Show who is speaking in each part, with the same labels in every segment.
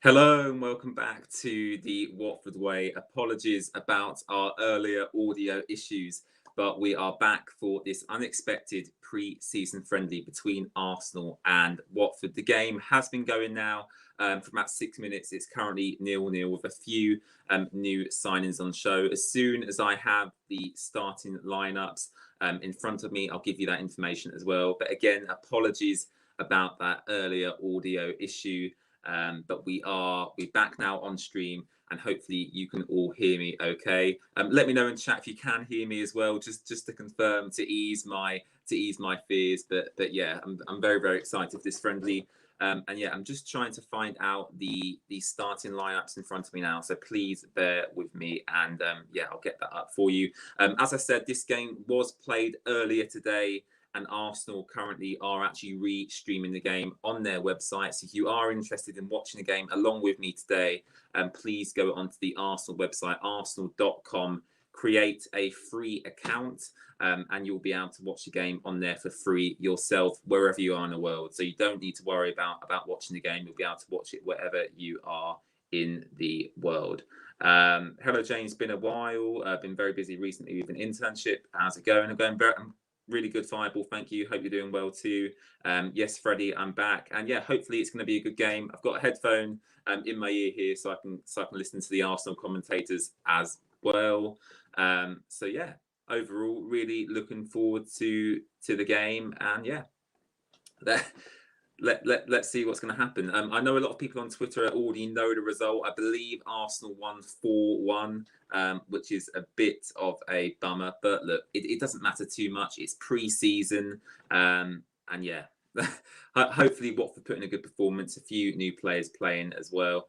Speaker 1: Hello and welcome back to the Watford Way. Apologies about our earlier audio issues, but we are back for this unexpected pre-season friendly between Arsenal and Watford. The game has been going now for about 6 minutes. It's currently 0-0 with a few new signings on show. As soon as I have the starting lineups in front of me, I'll give you that information as well. But again, apologies about that earlier audio issue. But we're back now on stream, and hopefully you can all hear me okay. Let me know in chat if you can hear me as well, just to confirm, to ease my fears. But yeah, I'm very excited for this friendly. And yeah, I'm just trying to find out the starting lineups in front of me now, so please bear with me, and yeah, I'll get that up for you. As I said, this game was played earlier today, and Arsenal currently are actually re-streaming the game on their website. So if you are interested in watching the game along with me today, please go onto the Arsenal website, arsenal.com, create a free account, and you'll be able to watch the game on there for free yourself, wherever you are in the world. So you don't need to worry about watching the game. You'll be able to watch it wherever you are in the world. Hello, James. Been a while. I've been very busy recently with an internship. How's it going? I'm really good, Fireball. Thank you. Hope you're doing well too. Yes, Freddie, I'm back, and yeah, hopefully it's going to be a good game. I've got a headphone in my ear here, so I can listen to the Arsenal commentators as well. So yeah, overall, really looking forward to the game, and yeah, let's see what's going to happen. I know a lot of people on Twitter already know the result. I believe Arsenal won 4-1, which is a bit of a bummer. But look, it doesn't matter too much. It's pre-season, and yeah, hopefully Watford put in a good performance. A few new players playing as well.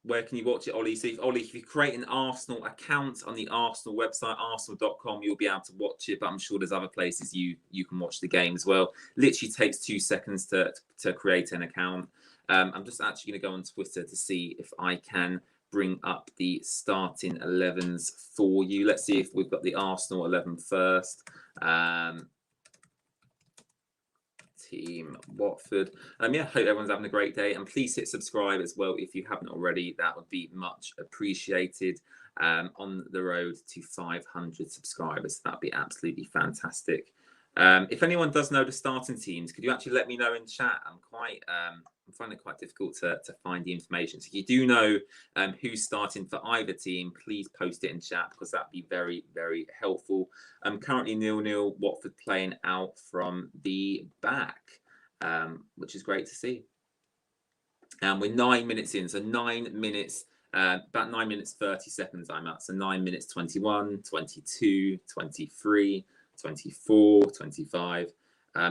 Speaker 1: Where can you watch it, Ollie? So if you create an Arsenal account on the Arsenal website, arsenal.com, you'll be able to watch it. But I'm sure there's other places you can watch the game as well. Literally takes 2 seconds to create an account. I'm just actually going to go on Twitter to see if I can bring up the starting 11s for you. Let's see if we've got the Arsenal 11 first. Team Watford. Yeah, hope everyone's having a great day, and please hit subscribe as well if you haven't already. That would be much appreciated. On the road to 500 subscribers, that'd be absolutely fantastic. If anyone does know the starting teams, could you actually let me know in chat? I'm finding it quite difficult to find the information. So if you do know who's starting for either team, please post it in chat, because that'd be very helpful. Currently 0-0, Watford playing out from the back, which is great to see. And we're 9 minutes in, so 9 minutes, about 9 minutes 30 seconds I'm at. So 9 minutes 21, 22, 23, 24, 25.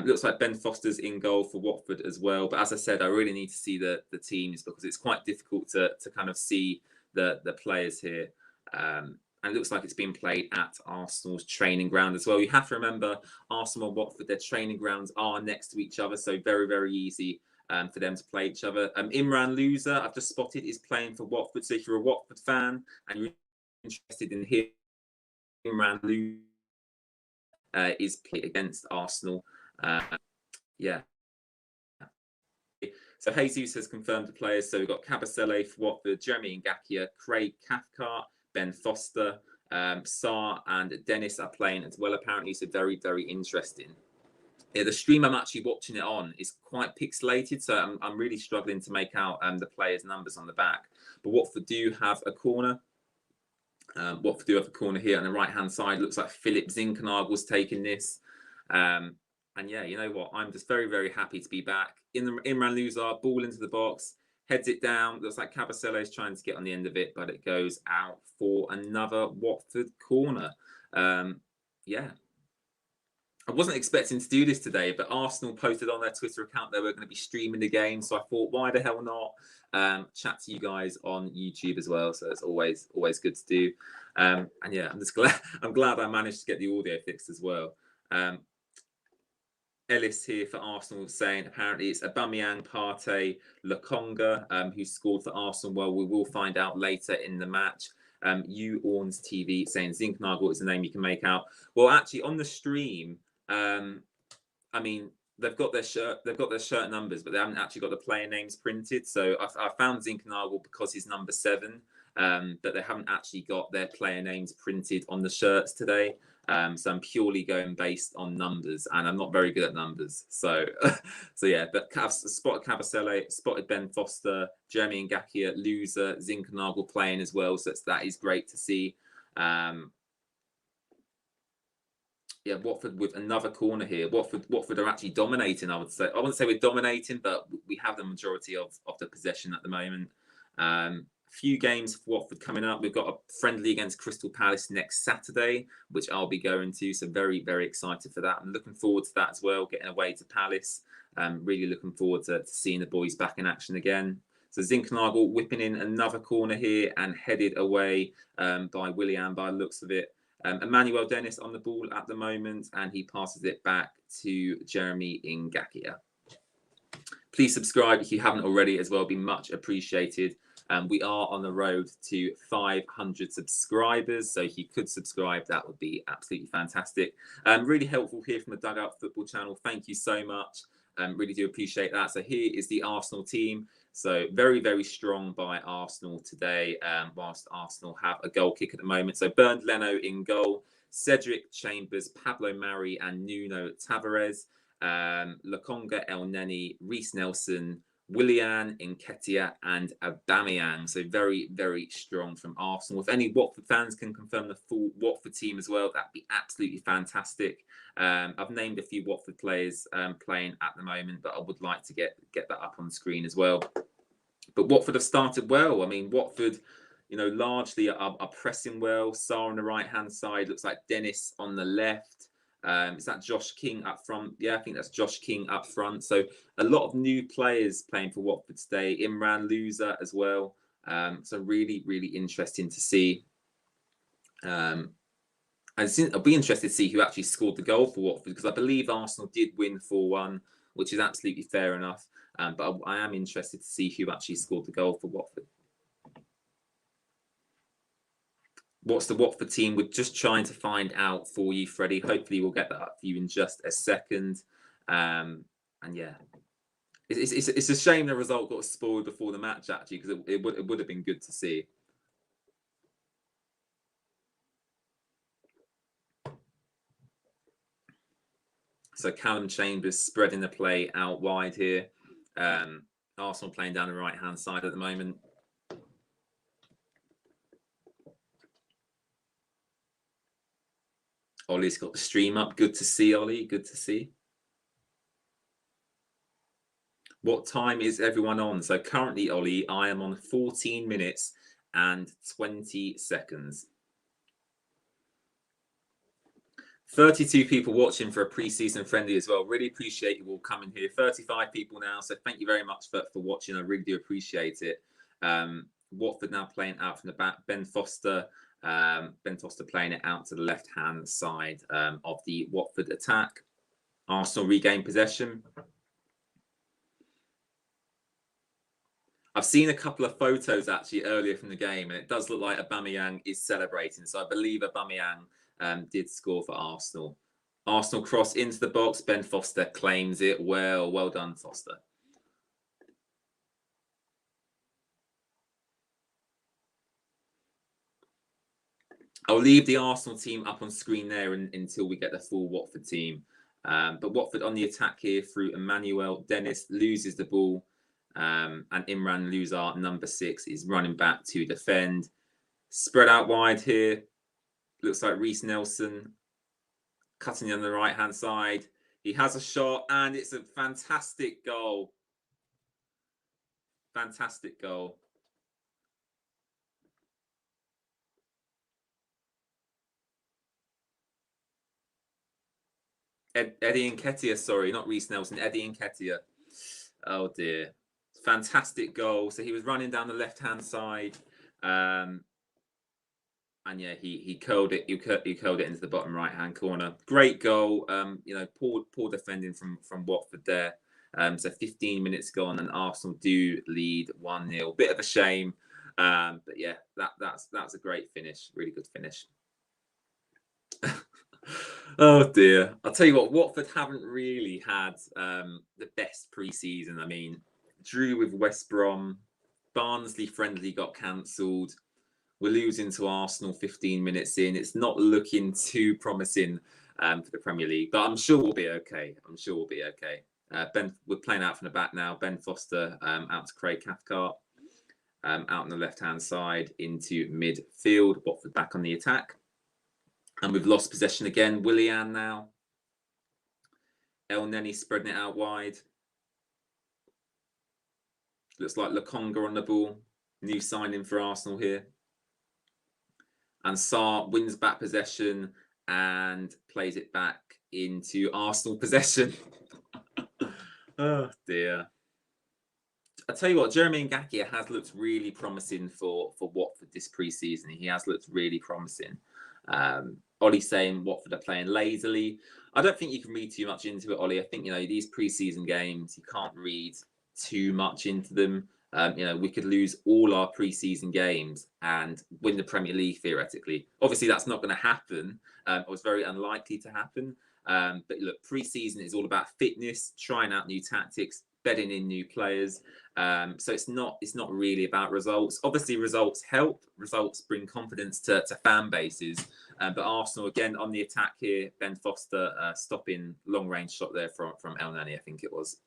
Speaker 1: Looks like Ben Foster's in goal for Watford as well. But as I said, I really need to see the teams, because it's quite difficult to kind of see the players here. And it looks like it's being played at Arsenal's training ground as well. You have to remember, Arsenal and Watford, their training grounds are next to each other, so very easy for them to play each other. Imran Loser, I've just spotted, is playing for Watford. So if you're a Watford fan and you're interested in hearing Imran Loser is playing against Arsenal, yeah. So Jesus has confirmed the players. So we've got Kabasele for Watford, Jeremy Ngakia, Craig Cathcart, Ben Foster, Sarr and Dennis are playing as well, apparently. So very interesting. Yeah, the stream I'm actually watching it on is quite pixelated, so I'm really struggling to make out the players' numbers on the back. But Watford do have a corner. Watford do have a corner here on the right-hand side. Looks like Philip Zinkenagel taking this. And yeah, you know what? I'm just very happy to be back. Imran Luzar, ball into the box, heads it down. Looks like Cabasele is trying to get on the end of it, but it goes out for another Watford corner. Yeah. I wasn't expecting to do this today, but Arsenal posted on their Twitter account they were going to be streaming the game. So I thought, why the hell not? Chat to you guys on YouTube as well. So it's always good to do. And yeah, I'm glad I managed to get the audio fixed as well. Ellis here for Arsenal saying apparently it's Aubameyang, Partey, Lokonga who scored for Arsenal. Well, we will find out later in the match. Orns TV saying Zinknagel is the name you can make out. Well, actually, on the stream, I mean, they've got their shirt numbers, but they haven't actually got the player names printed. So I found Zinkernagel because he's number 7, but they haven't actually got their player names printed on the shirts today. So I'm purely going based on numbers, and I'm not very good at numbers. So, so yeah. But spotted Kabasele, spotted Ben Foster, Jeremy Ngakia, loser, Zinkernagel playing as well. So that is great to see. Yeah, Watford with another corner here. Watford are actually dominating, I would say. I wouldn't say we're dominating, but we have the majority of the possession at the moment. Few games for Watford coming up. We've got a friendly against Crystal Palace next Saturday, which I'll be going to. So very, very excited for that. I'm looking forward to that as well, getting away to Palace. Really looking forward to seeing the boys back in action again. So Zinkernagel whipping in another corner here and headed away by Willian by the looks of it. Emmanuel Dennis on the ball at the moment, and he passes it back to Jeremy Ngakia. Please subscribe if you haven't already as well, be much appreciated. We are on the road to 500 subscribers, so if you could subscribe, that would be absolutely fantastic. Really helpful here from the Dugout Football channel. Thank you so much. Really do appreciate that. So here is the Arsenal team. So very, very strong by Arsenal today, whilst Arsenal have a goal kick at the moment. So Bernd Leno in goal, Cedric Chambers, Pablo Mari and Nuno Tavares, Lokonga Elneny, Reece Nelson, Willian, Nketiah and Aubameyang. So very, very strong from Arsenal. If any Watford fans can confirm the full Watford team as well, that'd be absolutely fantastic. I've named a few Watford players playing at the moment, but I would like to get that up on the screen as well. But Watford have started well. I mean, Watford, you know, largely are pressing well. Sarr on the right-hand side, looks like Dennis on the left. Is that Josh King up front? Yeah, I think that's Josh King up front. So a lot of new players playing for Watford today. Imran Louza as well. So really, really interesting to see. And I'll be interested to see who actually scored the goal for Watford, because I believe Arsenal did win 4-1, which is absolutely fair enough. But I am interested to see who actually scored the goal for Watford. What's the Watford team? We're just trying to find out for you, Freddie. Hopefully we'll get that up for you in just a second. And yeah, it's a shame the result got spoiled before the match, actually, because it would have been good to see. So Callum Chambers spreading the play out wide here. Arsenal playing down the right-hand side at the moment. Ollie's got the stream up. Good to see, Ollie. Good to see. What time is everyone on? So currently, Ollie, I am on 14 minutes and 20 seconds. 32 people watching for a pre-season friendly as well. Really appreciate you all coming here. 35 people now, so thank you very much for watching. I really do appreciate it. Watford now playing out from the back. Ben Foster playing it out to the left-hand side of the Watford attack. Arsenal regain possession. I've seen a couple of photos actually earlier from the game, and it does look like Aubameyang is celebrating. So I believe Aubameyang did score for Arsenal. Arsenal cross into the box. Ben Foster claims it. Well done, Foster. I'll leave the Arsenal team up on screen there until we get the full Watford team. But Watford on the attack here through Emmanuel Dennis, loses the ball. And Imran Louza, number 6, is running back to defend. Spread out wide here. Looks like Reece Nelson cutting on the right-hand side. He has a shot, and it's a fantastic goal. Fantastic goal. Eddie Nketiah, sorry, not Reece Nelson, Eddie Nketiah. Oh dear. Fantastic goal. So he was running down the left-hand side. And yeah, he curled it. He curled it into the bottom right-hand corner. Great goal. You know, poor defending from Watford there. So 15 minutes gone, and Arsenal do lead 1-0. Bit of a shame, but yeah, that's a great finish. Really good finish. Oh dear. I'll tell you what, Watford haven't really had the best pre-season. I mean, drew with West Brom, Barnsley friendly got cancelled. We're losing to Arsenal 15 minutes in. It's not looking too promising for the Premier League, but I'm sure we'll be okay. I'm sure we'll be okay. We're playing out from the back now. Ben Foster out to Craig Cathcart, out on the left-hand side into midfield. Watford back on the attack. And we've lost possession again. Willian now. El Neni spreading it out wide. Looks like Lokonga on the ball. New signing for Arsenal here. And Sarr wins back possession and plays it back into Arsenal possession. Oh dear. I tell you what, Jeremy Ngakia has looked really promising for Watford this pre-season. He has looked really promising. Ollie saying Watford are playing lazily. I don't think you can read too much into it, Ollie. I think, these pre-season games, you can't read too much into them. We could lose all our pre-season games and win the Premier League theoretically. Obviously, that's not going to happen. It was very unlikely to happen. But look, pre-season is all about fitness, trying out new tactics, bedding in new players. So it's not really about results. Obviously, results help. Results bring confidence to fan bases. But Arsenal again on the attack here. Ben Foster stopping long range shot there from El Nani, I think it was.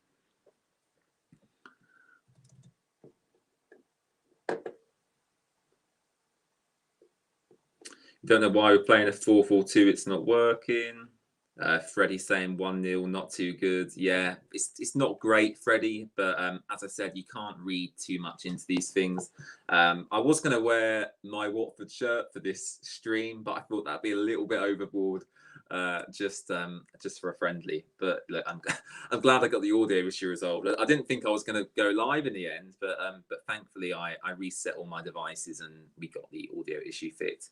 Speaker 1: Don't know why we're playing a 4-4-2. It's not working. Freddie saying 1-0, not too good. Yeah, it's not great, Freddie. But as I said, you can't read too much into these things. I was going to wear my Watford shirt for this stream, but I thought that'd be a little bit overboard, just for a friendly. But look, I'm glad I got the audio issue resolved. I didn't think I was going to go live in the end, but thankfully I reset all my devices and we got the audio issue fixed.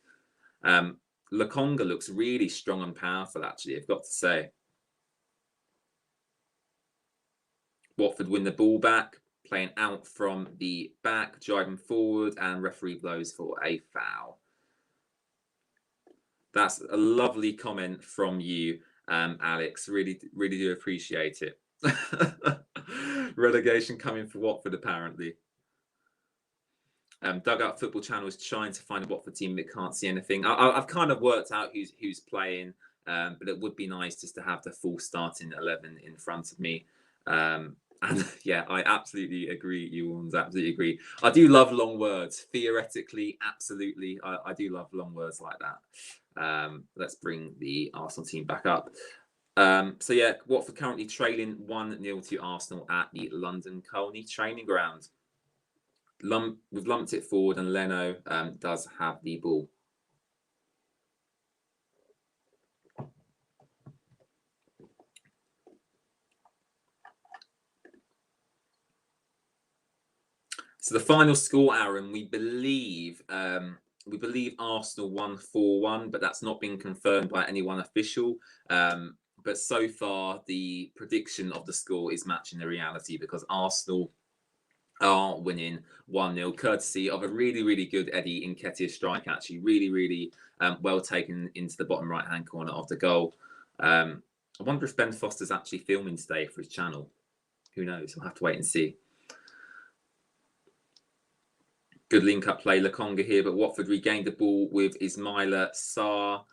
Speaker 1: Lokonga looks really strong and powerful, actually, I've got to say. Watford win the ball back, playing out from the back, driving forward, and referee blows for a foul. That's a lovely comment from you, Alex. Really, really do appreciate it. Relegation coming for Watford, apparently. Dugout Football Channel is trying to find a Watford team that can't see anything. I've kind of worked out who's playing, but it would be nice just to have the full starting 11 in front of me. And yeah, I absolutely agree. You absolutely agree. I do love long words. Theoretically, absolutely, I do love long words like that. Let's bring the Arsenal team back up. So yeah, Watford currently trailing 1-0 to Arsenal at the London Colney training ground. We've lumped it forward, and Leno does have the ball. So the final score, Aaron, we believe Arsenal won 4-1, but that's not been confirmed by anyone official. But so far, the prediction of the score is matching the reality because Arsenal are winning 1-0, courtesy of a really, really good Eddie Nketiah strike, actually. Really, really well taken into the bottom right-hand corner of the goal. I wonder if Ben Foster's actually filming today for his channel. Who knows? We'll have to wait and see. Good link-up play, Lokonga here, but Watford regained the ball with Ismaila Sarr.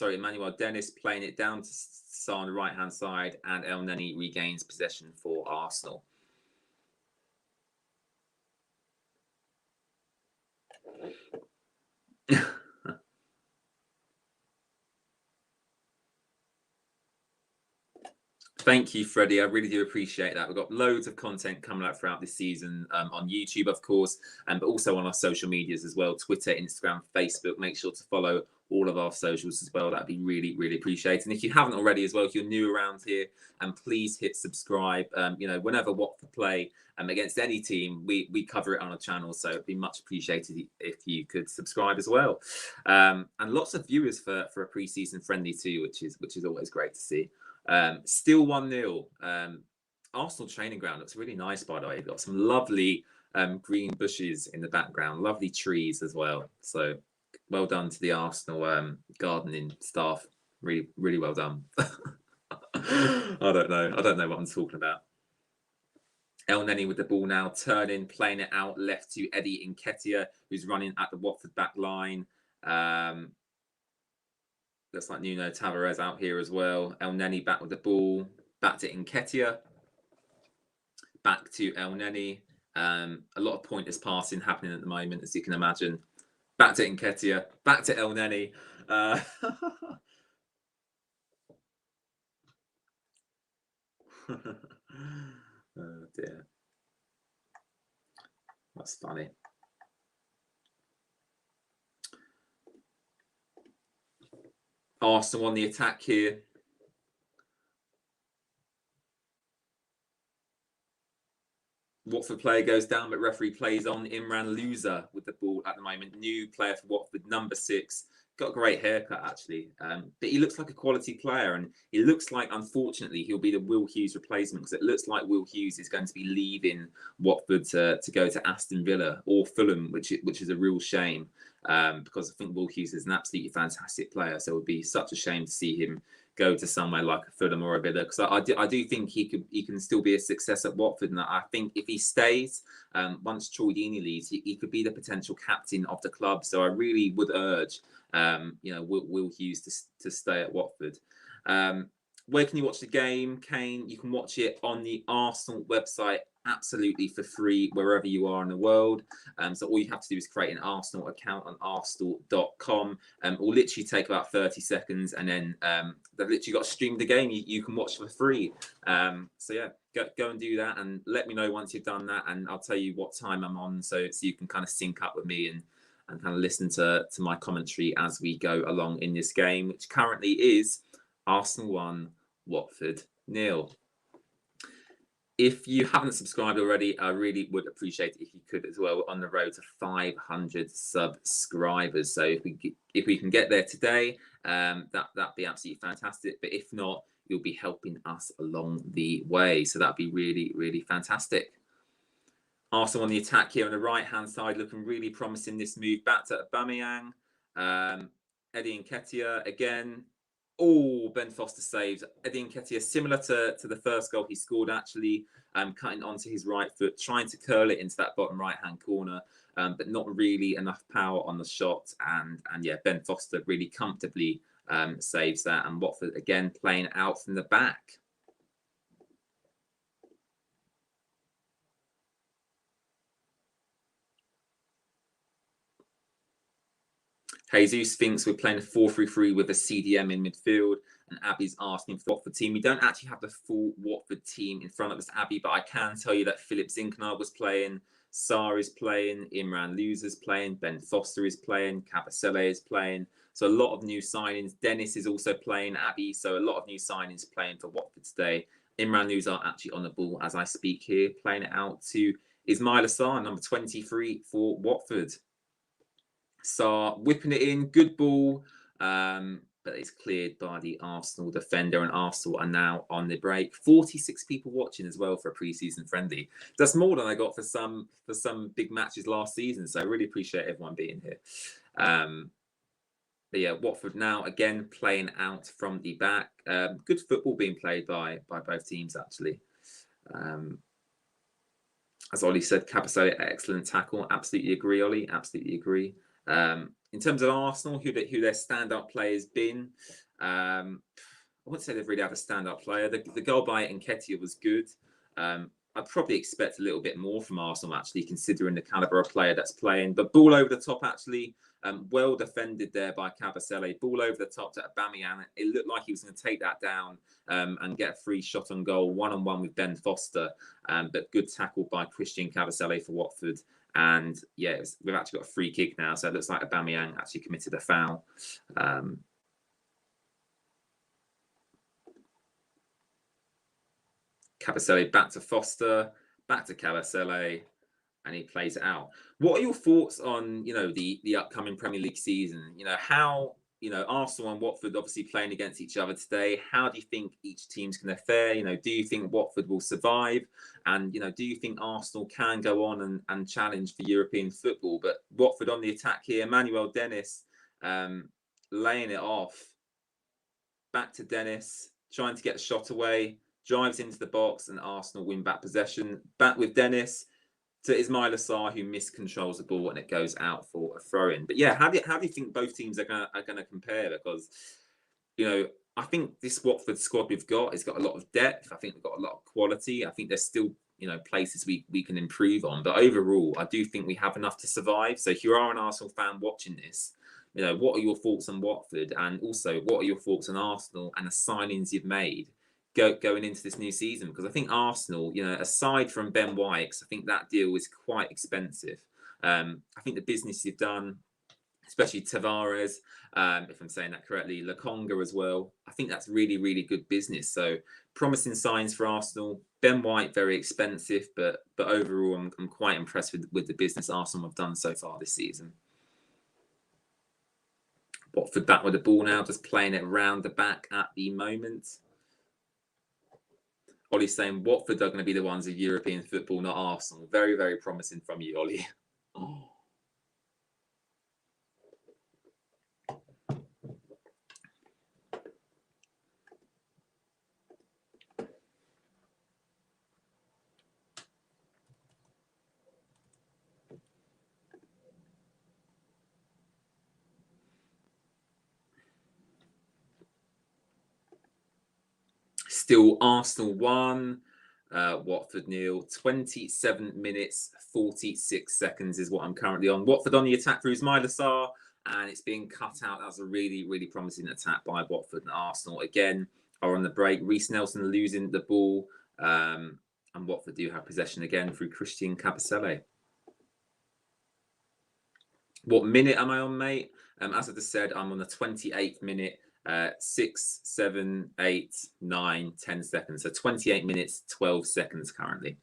Speaker 1: Emmanuel Dennis playing it down to Sarr on the right-hand side, and El Neni regains possession for Arsenal. Thank you, Freddie. I really do appreciate that. We've got loads of content coming out throughout this season on YouTube, of course, but also on our social medias as well, Twitter, Instagram, Facebook. Make sure to follow all of our socials as well. That'd be really, really appreciated. And if you haven't already as well, if you're new around here, please hit subscribe. Whenever Watford play against any team, we cover it on our channel. So it'd be much appreciated if you could subscribe as well. And lots of viewers for a pre-season friendly too, which is always great to see. Still 1-0. Arsenal training ground looks really nice, by the way. You've got some lovely green bushes in the background, lovely trees as well. So well done to the Arsenal gardening staff. Really, really well done. I don't know. I don't know what I'm talking about. El Neni with the ball now, turning, playing it out left to Eddie Nketiah, who's running at the Watford back line. Looks like Nuno Tavares out here as well. El Neni back with the ball, back to Nketiah, back to El Neni. A lot of pointless passing happening at the moment, as you can imagine. Back to Nketiah, back to El Neni. Oh dear. That's funny. Arsenal on the attack here. Watford player goes down, but referee plays on. Imran Louza with the ball at the moment. New player for Watford, number 6. Got a great haircut, actually. But he looks like a quality player. And it looks like, unfortunately, he'll be the Will Hughes replacement, because it looks like Will Hughes is going to be leaving Watford to go to Aston Villa or Fulham, which is a real shame. Because I think Will Hughes is an absolutely fantastic player. So it would be such a shame to see him go to somewhere like a Fulham or a Villa, because I do think he can still be a success at Watford, and I think if he stays, once Troy Deeney leaves, he could be the potential captain of the club. So I really would urge Will Hughes to stay at Watford. Where can you watch the game, Kane? You can watch it on the Arsenal website, absolutely for free, wherever you are in the world. So all you have to do is create an Arsenal account on arsenal.com. It will literally take about 30 seconds, and then they've literally got to stream the game. You can watch for free. So yeah, go and do that, and let me know once you've done that, and I'll tell you what time I'm on, so you can kind of sync up with me and kind of listen to my commentary as we go along in this game, which currently is Arsenal 1, Watford 0. If you haven't subscribed already, I really would appreciate it if you could as well. We're on the road to 500 subscribers. So if we can get there today, that'd be absolutely fantastic. But if not, you'll be helping us along the way. So that'd be really, really fantastic. Arsenal on the attack here on the right-hand side, looking really promising. This move back to Aubameyang. Eddie Nketiah again. Oh, Ben Foster saves. Eddie Nketiah, similar to the first goal he scored, actually, cutting onto his right foot, trying to curl it into that bottom right-hand corner, but not really enough power on the shot. And yeah, Ben Foster really comfortably saves that. And Watford, again, playing out from the back. Jesus thinks we're playing a 4-3-3 with a CDM in midfield, and Abby's asking for the Watford team. We don't actually have the full Watford team in front of us, Abby, but I can tell you that Philip Zinknar was playing, Sarr is playing, Imran Louza's playing, Ben Foster is playing, Kabasele is playing. So a lot of new signings. Dennis is also playing, Abby. So a lot of new signings playing for Watford today. Imran Louza actually on the ball as I speak here, playing it out to Ismaila Sarr, number 23 for Watford. Sarr whipping it in, good ball, but it's cleared by the Arsenal defender, and Arsenal are now on the break. 46 people watching as well for a pre-season friendly. That's more than I got for some big matches last season, so I really appreciate everyone being here. But yeah, Watford now again playing out from the back. Good football being played by both teams, actually. As Ollie said, Kabasele, excellent tackle. Absolutely agree, Ollie. Absolutely agree. In terms of Arsenal, who their standout players been, I wouldn't say they've really had a standout player. The goal by Nketiah was good. I'd probably expect a little bit more from Arsenal, actually, considering the calibre of player that's playing. But ball over the top, actually, well defended there by Kabasele. Ball over the top to Aubameyang. It looked like he was going to take that down and get a free shot on goal, one-on-one with Ben Foster. But good tackle by Christian Kabasele for Watford. And yeah, we've actually got a free kick now, so it looks like Aubameyang actually committed a foul. Kabasele back to Foster, back to Kabasele, and he plays it out. What are your thoughts on the upcoming Premier League season? How Arsenal and Watford obviously playing against each other today. How do you think each team's going to fare? Do you think Watford will survive? And do you think Arsenal can go on and challenge for European football? But Watford on the attack here, Manuel Dennis laying it off. back to Dennis, trying to get a shot away, drives into the box, and Arsenal win back possession. Back with Dennis to Ismail Assar, who miscontrols the ball and it goes out for a throw-in. But yeah, how do you think both teams are gonna compare? Because I think this Watford squad we've got has got a lot of depth. I think we've got a lot of quality. I think there's still places we can improve on. But overall, I do think we have enough to survive. So if you are an Arsenal fan watching this, what are your thoughts on Watford, and also what are your thoughts on Arsenal and the signings you've made going into this new season? Because I think Arsenal, aside from Ben White, 'cause I think that deal is quite expensive. I think the business you've done, especially Tavares, if I'm saying that correctly, Lokonga as well, I think that's really, really good business. So promising signs for Arsenal. Ben White, very expensive, but overall, I'm quite impressed with the business Arsenal have done so far this season. Watford back with the ball now, just playing it around the back at the moment. Ollie's saying Watford are going to be the ones of European football, not Arsenal. Very, very promising from you, Ollie. Oh. Still Arsenal 1, Watford 0. 27 minutes, 46 seconds is what I'm currently on. Watford on the attack through Ismail Assar, and it's being cut out. That was a really, really promising attack by Watford, and Arsenal again are on the break. Reece Nelson losing the ball, and Watford do have possession again through Christian Kabasele. What minute am I on, mate? As I just said, I'm on the 28th minute. 6, 7, 8, 9, 10 seconds. So 28 minutes, 12 seconds currently.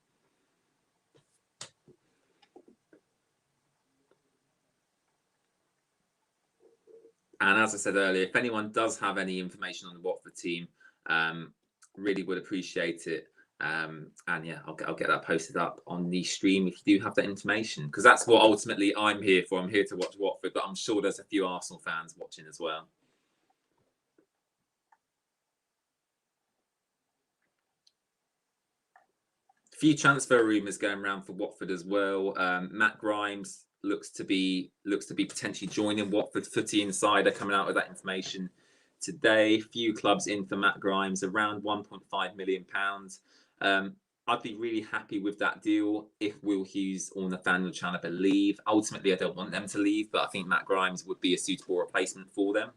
Speaker 1: And as I said earlier, if anyone does have any information on the Watford team, really would appreciate it. And yeah, I'll get that posted up on the stream if you do have that information, because that's what ultimately I'm here for. I'm here to watch Watford, but I'm sure there's a few Arsenal fans watching as well. Few transfer rumours going around for Watford as well. Matt Grimes looks to be potentially joining Watford. Footy Insider coming out with that information today. Few clubs in for Matt Grimes, around £1.5 million. I'd be really happy with that deal if Will Hughes or Nathaniel Chalobah leave. Ultimately, I don't want them to leave, but I think Matt Grimes would be a suitable replacement for them.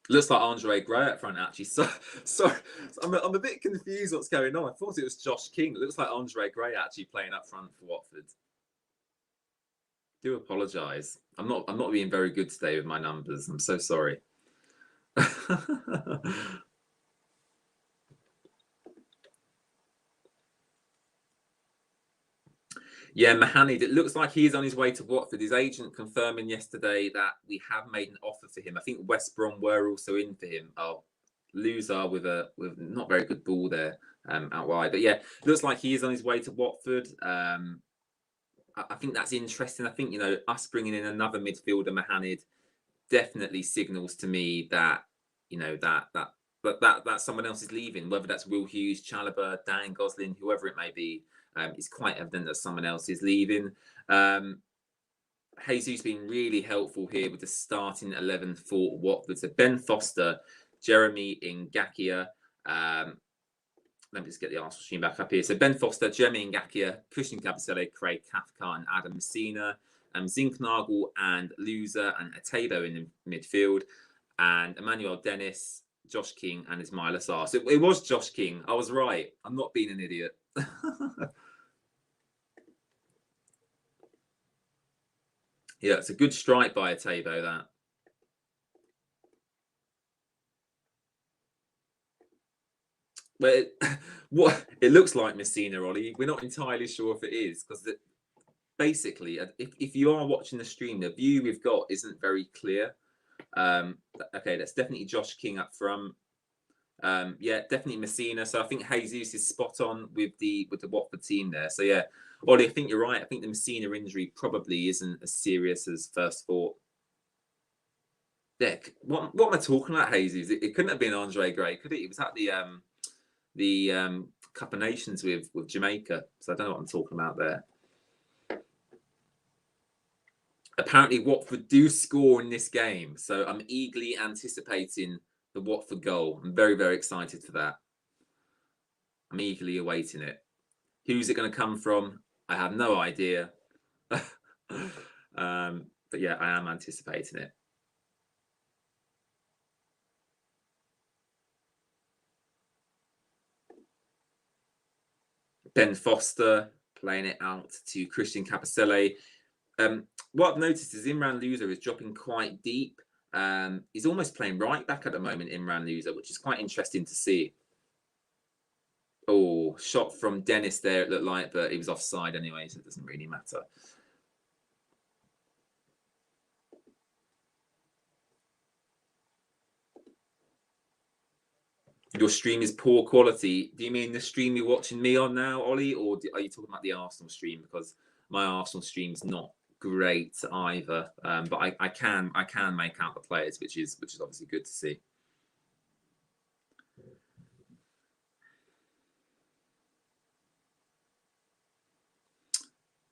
Speaker 1: Looks like Andre Gray up front, actually. So I'm a bit confused what's going on. I thought it was Josh King. It looks like Andre Gray actually playing up front for Watford. Do apologise. I'm not being very good today with my numbers. I'm so sorry. Yeah, Mahanid, it looks like he's on his way to Watford. His agent confirming yesterday that we have made an offer for him. I think West Brom were also in for him. Oh, loser with not very good ball there out wide. But yeah, looks like he is on his way to Watford. I think that's interesting. I think, us bringing in another midfielder, Mahanid, definitely signals to me that, that someone else is leaving, whether that's Will Hughes, Chalobah, Dan Gosling, whoever it may be. It's quite evident that someone else is leaving. Jesus been really helpful here with the starting 11 for Watford. So Ben Foster, Jeremy Ngakia. Let me just get the Arsenal stream back up here. So Ben Foster, Jeremy Ngakia, Christian Kabasele, Craig Kafka, and Adam Messina. Zinknagel and Loser and Atebo in the midfield. And Emmanuel Dennis, Josh King, and Ismail Assar. So it was Josh King. I was right. I'm not being an idiot. Yeah, it's a good strike by Atebo, that. Well, it looks like Messina, Ollie. We're not entirely sure if it is, because basically, if you are watching the stream, the view we've got isn't very clear. Okay, that's definitely Josh King up front. Yeah, definitely Messina. So I think Jesus is spot on with the Watford team there. So yeah, Ollie, I think you're right. I think the Messina injury probably isn't as serious as first thought. Dick, what am I talking about, Jesus? It couldn't have been Andre Gray, could it? It was at the Cup of Nations with Jamaica. So I don't know what I'm talking about there. Apparently, Watford do score in this game, so I'm eagerly anticipating the Watford goal. I'm very, very excited for that. I'm eagerly awaiting it. Who's it going to come from? I have no idea. But yeah, I am anticipating it. Ben Foster playing it out to Christian Capicelle. What I've noticed is Imran Louza is dropping quite deep. He's almost playing right back at the moment, Imran Louza, which is quite interesting to see. Oh, shot from Dennis there, it looked like, but he was offside anyway, so it doesn't really matter. Your stream is poor quality. Do you mean the stream you're watching me on now, Ollie, or are you talking about the Arsenal stream? Because my Arsenal stream's not great either, but I can make out the players, which is obviously good to see.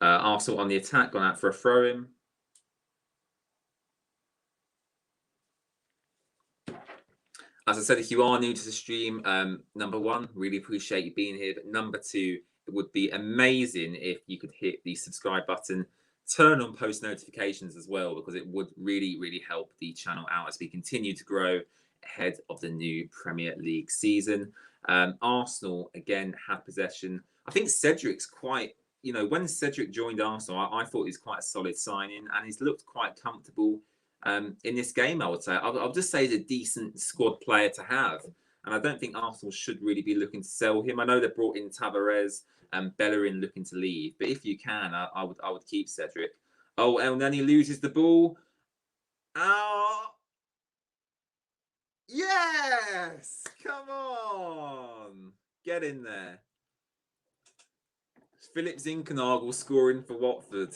Speaker 1: Arsenal on the attack, gone out for a throw-in. As I said, if you are new to the stream, number one, really appreciate you being here. But number two, it would be amazing if you could hit the subscribe button, turn on post notifications as well, because it would really, really help the channel out as we continue to grow ahead of the new Premier League season. Arsenal, again, had possession. I think Cedric's quite, when Cedric joined Arsenal, I thought he was quite a solid signing, and he's looked quite comfortable in this game, I would say. I'll just say he's a decent squad player to have. And I don't think Arsenal should really be looking to sell him. I know they brought in Tavares and Bellerin looking to leave. But if you can, I would keep Cedric. Oh, El Neni loses the ball. Oh, yes! Come on! Get in there. Philip Zinkernagel scoring for Watford.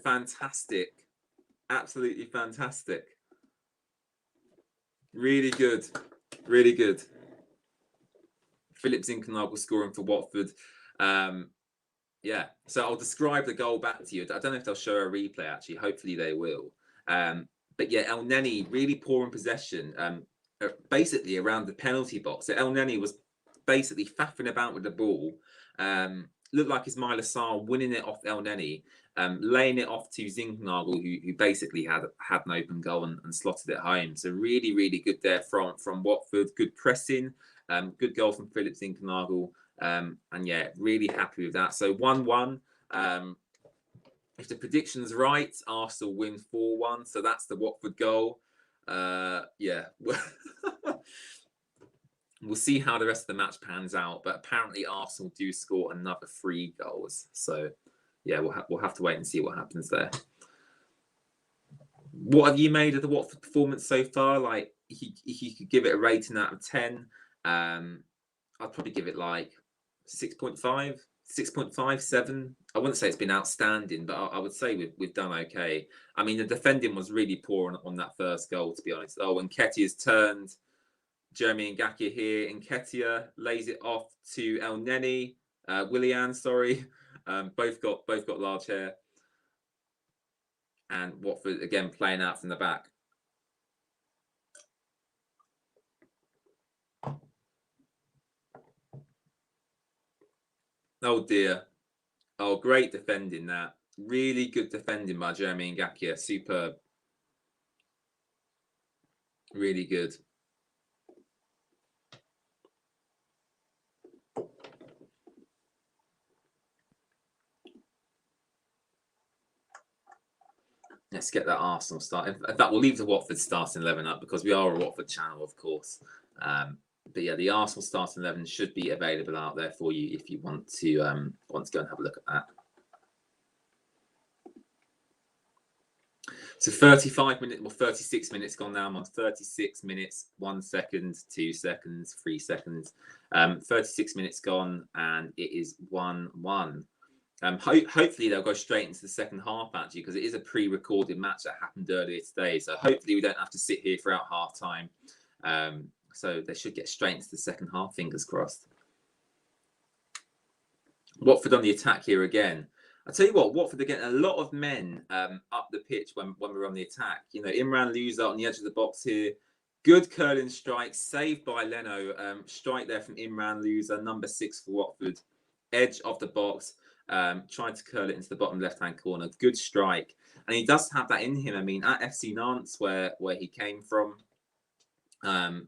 Speaker 1: Fantastic. Absolutely fantastic. Really good. Really good. Philip Zinkernagel scoring for Watford. Yeah, so I'll describe the goal back to you. I don't know if they'll show a replay, actually. Hopefully they will. But yeah, El Neni really poor in possession, basically around the penalty box. So El Neni was basically faffing about with the ball. Looked like Ismail Assar winning it off El Neni, laying it off to Zinkernagel, who basically had an open goal and slotted it home. So really, really good there from Watford. Good pressing, good goal from Philip Zinkernagel. And yeah, really happy with that. So 1-1. If the prediction's right, Arsenal win 4-1. So that's the Watford goal. Yeah. We'll see how the rest of the match pans out, but apparently Arsenal do score another 3 goals. So, yeah, we'll have to wait and see what happens there. What have you made of the Watford performance so far? Like, if you could give it a rating out of 10, I'd probably give it like 6.5, 6.5, 7. I wouldn't say it's been outstanding, but I would say we've done okay. I mean, the defending was really poor on that first goal, to be honest. Oh, and Nketiah's turned. Jeremy Ngakia here. Nketiah lays it off to El Neni. Willian, sorry. Both got large hair. And Watford again playing out from the back. Oh dear. Oh, great defending that. Really good defending by Jeremy Ngakia. Superb. Really good. Let's get that Arsenal start. In fact, we'll leave the Watford starting 11 up because we are a Watford channel, of course. But yeah, the Arsenal starting 11 should be available out there for you if you want to go and have a look at that. So 35 minutes, well, 36 minutes gone now. I'm on 36 minutes, 1 second, 2 seconds, 3 seconds. 36 minutes gone, and it is 1-1. Hopefully they'll go straight into the second half, actually, because it is a pre-recorded match that happened earlier today. So hopefully we don't have to sit here throughout half time. So they should get straight into the second half, fingers crossed. Watford on the attack here again. I tell you what, Watford are getting a lot of men up the pitch when we're on the attack. You know, Imran Louza on the edge of the box here. Good curling strike, saved by Leno. Strike there from Imran Louza, number 6 for Watford. Edge of the box, trying to curl it into the bottom left-hand corner. Good strike. And he does have that in him. I mean, at FC Nantes, where he came from,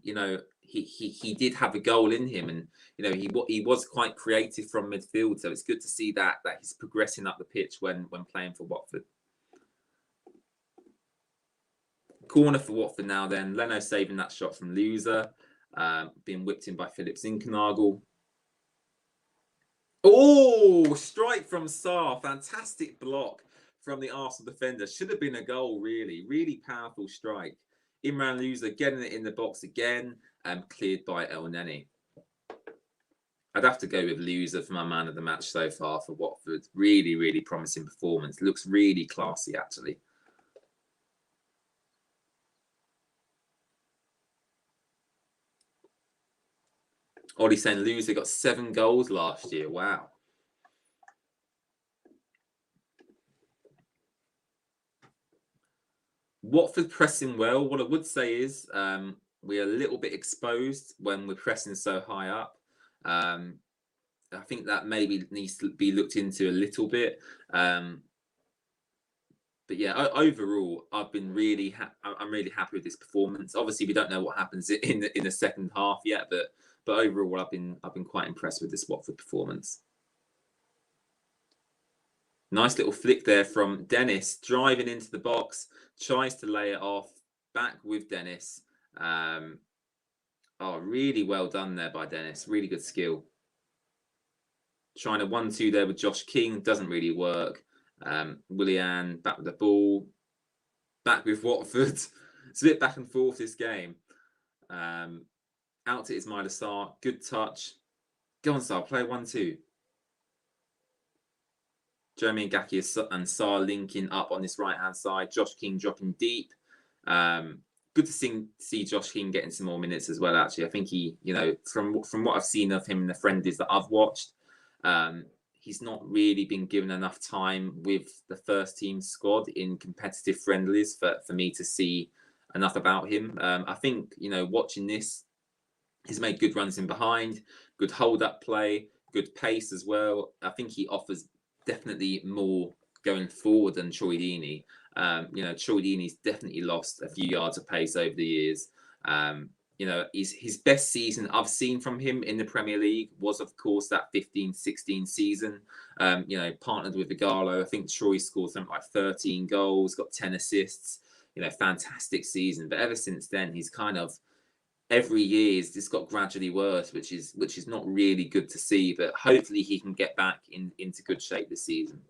Speaker 1: you know, he did have a goal in him, and you know he was quite creative from midfield. So it's good to see that he's progressing up the pitch when playing for Watford. Corner for Watford now. Then Leno saving that shot from Louza, being whipped in by Philip Zinkernagel. Oh, strike from Sarr. Fantastic block from the Arsenal defender. Should have been a goal, really. Really powerful strike. Imran Louza getting it in the box again, cleared by El Neni. I'd have to go with Louza for my man of the match so far for Watford. Really, really promising performance. Looks really classy, actually. Ollie saying Louza got 7 goals last year. Wow. Watford pressing well. What I would say is we're a little bit exposed when we're pressing so high up. I think that maybe needs to be looked into a little bit. But yeah, overall, I've been really I'm really happy with this performance. Obviously, we don't know what happens in the second half yet, but overall, I've been quite impressed with this Watford performance. Nice little flick there from Dennis, driving into the box, tries to lay it off, back with Dennis. Oh, really well done there by Dennis. Really good skill. Trying a 1-2 there with Josh King, doesn't really work. Willian back with the ball, back with Watford. It's a bit back and forth this game. Out to Ismaila Sarr, good touch. Go on, Sarr, play 1-2. Jeremy Ngakia and Sarr linking up on this right-hand side. Josh King dropping deep. Good to see Josh King getting some more minutes as well, actually. I think he, you know, from what I've seen of him in the friendlies that I've watched, he's not really been given enough time with the first team squad in competitive friendlies for me to see enough about him. I think, you know, watching this, he's made good runs in behind, good hold-up play, good pace as well. I think he offers definitely more going forward than Troy Deeney. You know, Troy Deeney's definitely lost a few yards of pace over the years. You know, his best season I've seen from him in the Premier League was, of course, that 15-16 season. You know, partnered with Igalo. I think Troy scored something like 13 goals, got 10 assists. You know, fantastic season. But ever since then, he's kind of every year it's just got gradually worse, which is not really good to see. But hopefully he can get back into good shape this season.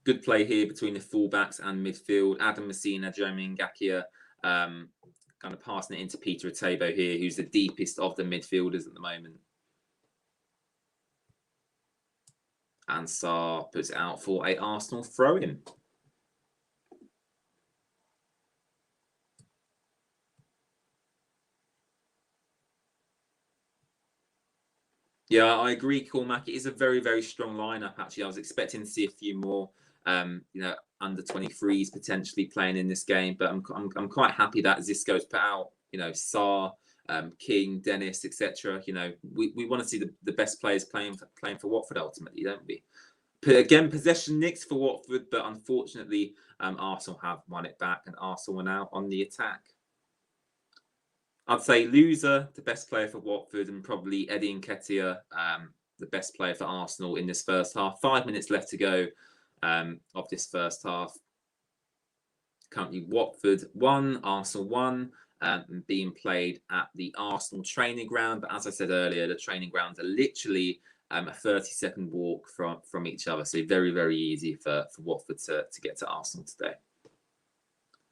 Speaker 1: Good play here between the fullbacks and midfield. Adam Messina, Jeremy Ngakia, kind of passing it into Peter Atebo here, who's the deepest of the midfielders at the moment. And Sarr puts it out for a Arsenal throw-in. Yeah, I agree, Cormac. It is a very, very strong lineup, actually. I was expecting to see a few more, you know, under 23s potentially playing in this game, but I'm quite happy that Xisco's put out, you know, Sarr, King, Dennis, etc. You know, we want to see the best players playing for Watford ultimately, don't we? Again, possession nicks for Watford, but unfortunately, Arsenal have won it back, and Arsenal are now on the attack. I'd say Louza, the best player for Watford, and probably Eddie Nketiah, the best player for Arsenal in this first half. 5 minutes left to go of this first half. Currently, Watford 1, Arsenal 1, being played at the Arsenal training ground. But as I said earlier, the training grounds are literally a 30-second walk from each other. So very, very easy for Watford to get to Arsenal today.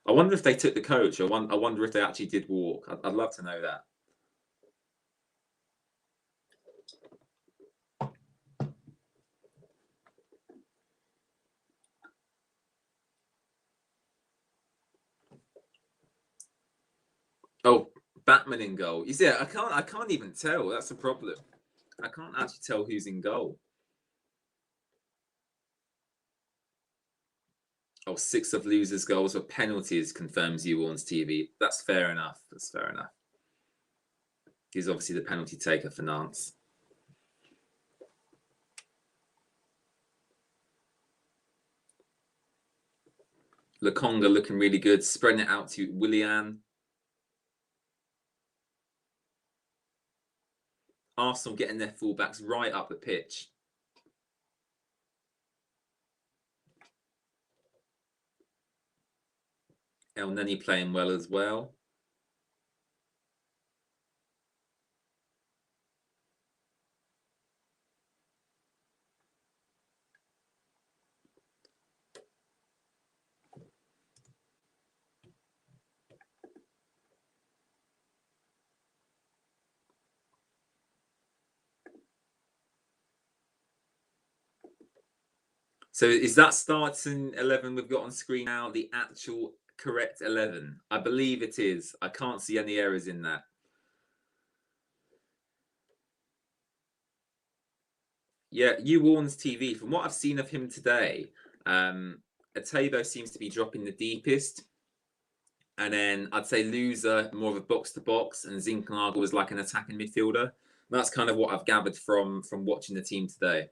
Speaker 1: I wonder if they took the coach. I wonder if they actually did walk. I'd love to know that. Oh, Batman in goal. You see, I can't even tell. That's the problem. I can't actually tell who's in goal. Oh, 6 of losers' goals or penalties, confirms Ewan's TV. That's fair enough. That's fair enough. He's obviously the penalty taker for Nantes. Lokonga looking really good, spreading it out to Willian. Arsenal getting their fullbacks right up the pitch. El Neni playing well as well. So is that starting 11 we've got on screen now the actual correct 11? I believe it is. I can't see any errors in that. Yeah, Warren's TV. From what I've seen of him today, Atebo seems to be dropping the deepest. And then I'd say Loser, more of a box-to-box, and Zinkernagel was like an attacking midfielder. That's kind of what I've gathered from watching the team today.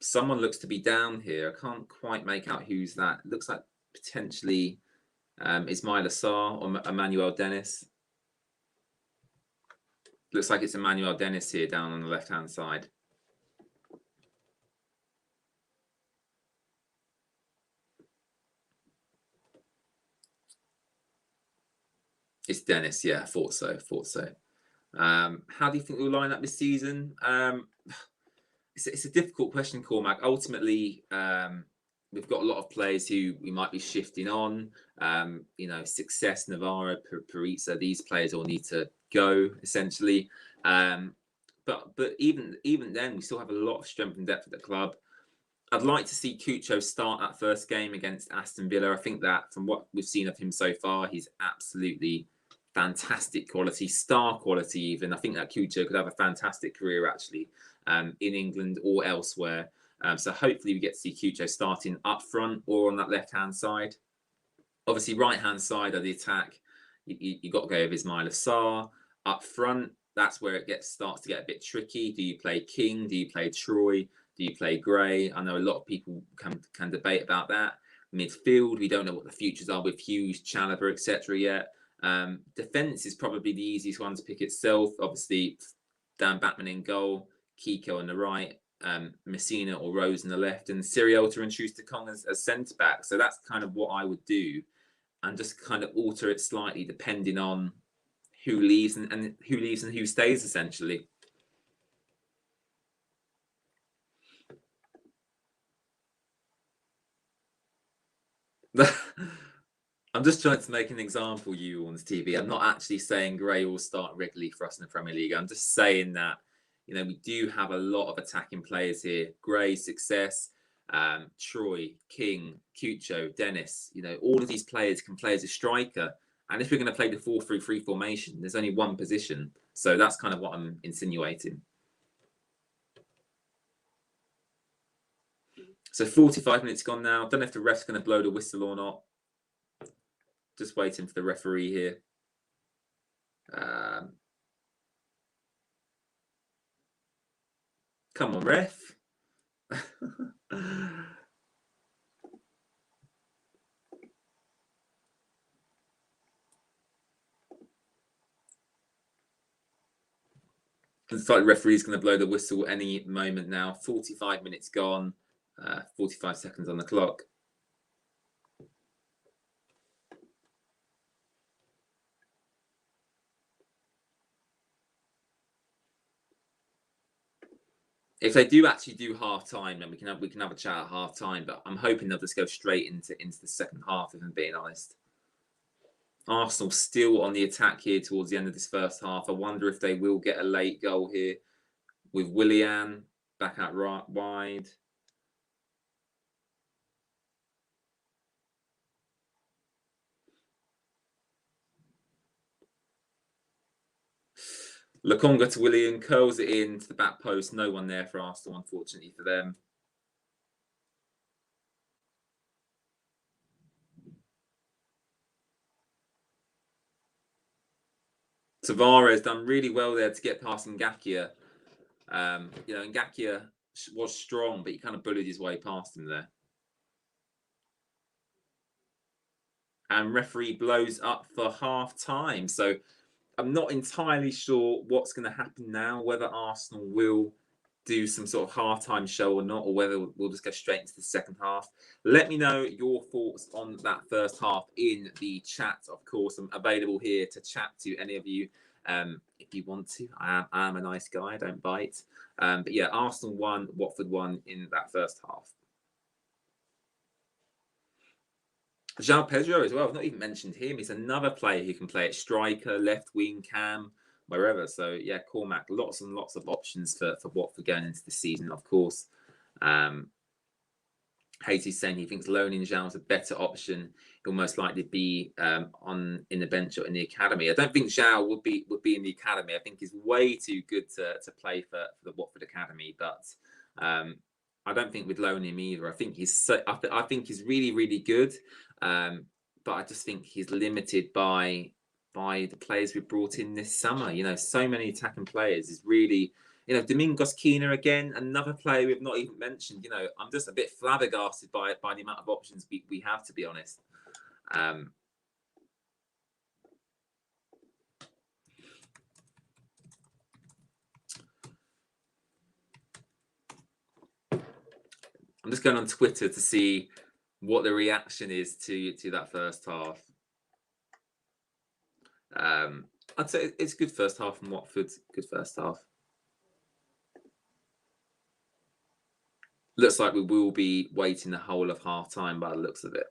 Speaker 1: Someone looks to be down here. I can't quite make out who's that. It looks like potentially Ismail Assar or Emmanuel Dennis. Looks like it's Emmanuel Dennis here down on the left-hand side. It's Dennis, yeah, thought so. How do you think we'll line up this season? It's a difficult question, Cormac. Ultimately, we've got a lot of players who we might be shifting on. Success, Navarro, Paritza, these players all need to go, essentially. But even then, we still have a lot of strength and depth at the club. I'd like to see Cucho start that first game against Aston Villa. I think that from what we've seen of him so far, he's absolutely fantastic quality, star quality even. I think that Cucho could have a fantastic career actually in England or elsewhere. So hopefully we get to see Cucho starting up front or on that left-hand side. Obviously, right-hand side of the attack, you got to go with Ismail Assar. Up front, that's where it starts to get a bit tricky. Do you play King? Do you play Troy? Do you play Gray? I know a lot of people can debate about that. Midfield, we don't know what the futures are with Hughes, Chalobah, etc. yet. Defense is probably the easiest one to pick itself. Obviously, Dan Batman in goal, Kiko on the right, Messina or Rose on the left, and Siriota and Schuster-Kong as centre back. So that's kind of what I would do, and just kind of alter it slightly depending on who leaves and who stays, essentially. I'm just trying to make an example, you on this TV. I'm not actually saying Gray will start regularly for us in the Premier League. I'm just saying that, we do have a lot of attacking players here. Gray, Success, Troy, King, Cucho, Dennis. All of these players can play as a striker. And if we're going to play the 4-3-3 formation, there's only one position. So that's kind of what I'm insinuating. So 45 minutes gone now. Don't know if the ref's going to blow the whistle or not. Just waiting for the referee here. Come on, ref. Looks like the referee's going to blow the whistle any moment now. 45 minutes gone. 45 seconds on the clock. If they do actually do half time, then we can have a chat at half time. But I'm hoping they'll just go straight into the second half. If I'm being honest, Arsenal still on the attack here towards the end of this first half. I wonder if they will get a late goal here with Willian back out right wide. Lokonga to Willian, curls it in to the back post. No one there for Arsenal, unfortunately for them. Tavares done really well there to get past Ngakia. You know, Ngakia was strong, but he kind of bullied his way past him there. And referee blows up for half time. So I'm not entirely sure what's going to happen now, whether Arsenal will do some sort of half-time show or not, or whether we'll just go straight into the second half. Let me know your thoughts on that first half in the chat. Of course, I'm available here to chat to any of you if you want to. I am a nice guy, I don't bite. But yeah, Arsenal won, Watford won in that first half. João Pedro as well. I've not even mentioned him. He's another player who can play at striker, left wing, cam, wherever. So yeah, Cormac, lots and lots of options for Watford going into the season, of course. Hazy's saying he thinks loaning João is a better option. He'll most likely be in the bench or in the academy. I don't think João would be in the academy. I think he's way too good to play for the Watford academy, but I don't think we'd loan him either. I think I think he's really, really good. But I just think he's limited by the players we brought in this summer. You know, so many attacking players is really, you know, Domingos Quina again, another player we've not even mentioned. You know, I'm just a bit flabbergasted by the amount of options we have, to be honest. I'm just going on Twitter to see what the reaction is to that first half. I'd say it's a good first half from Watford. Good first half. Looks like we will be waiting the whole of half time by the looks of it.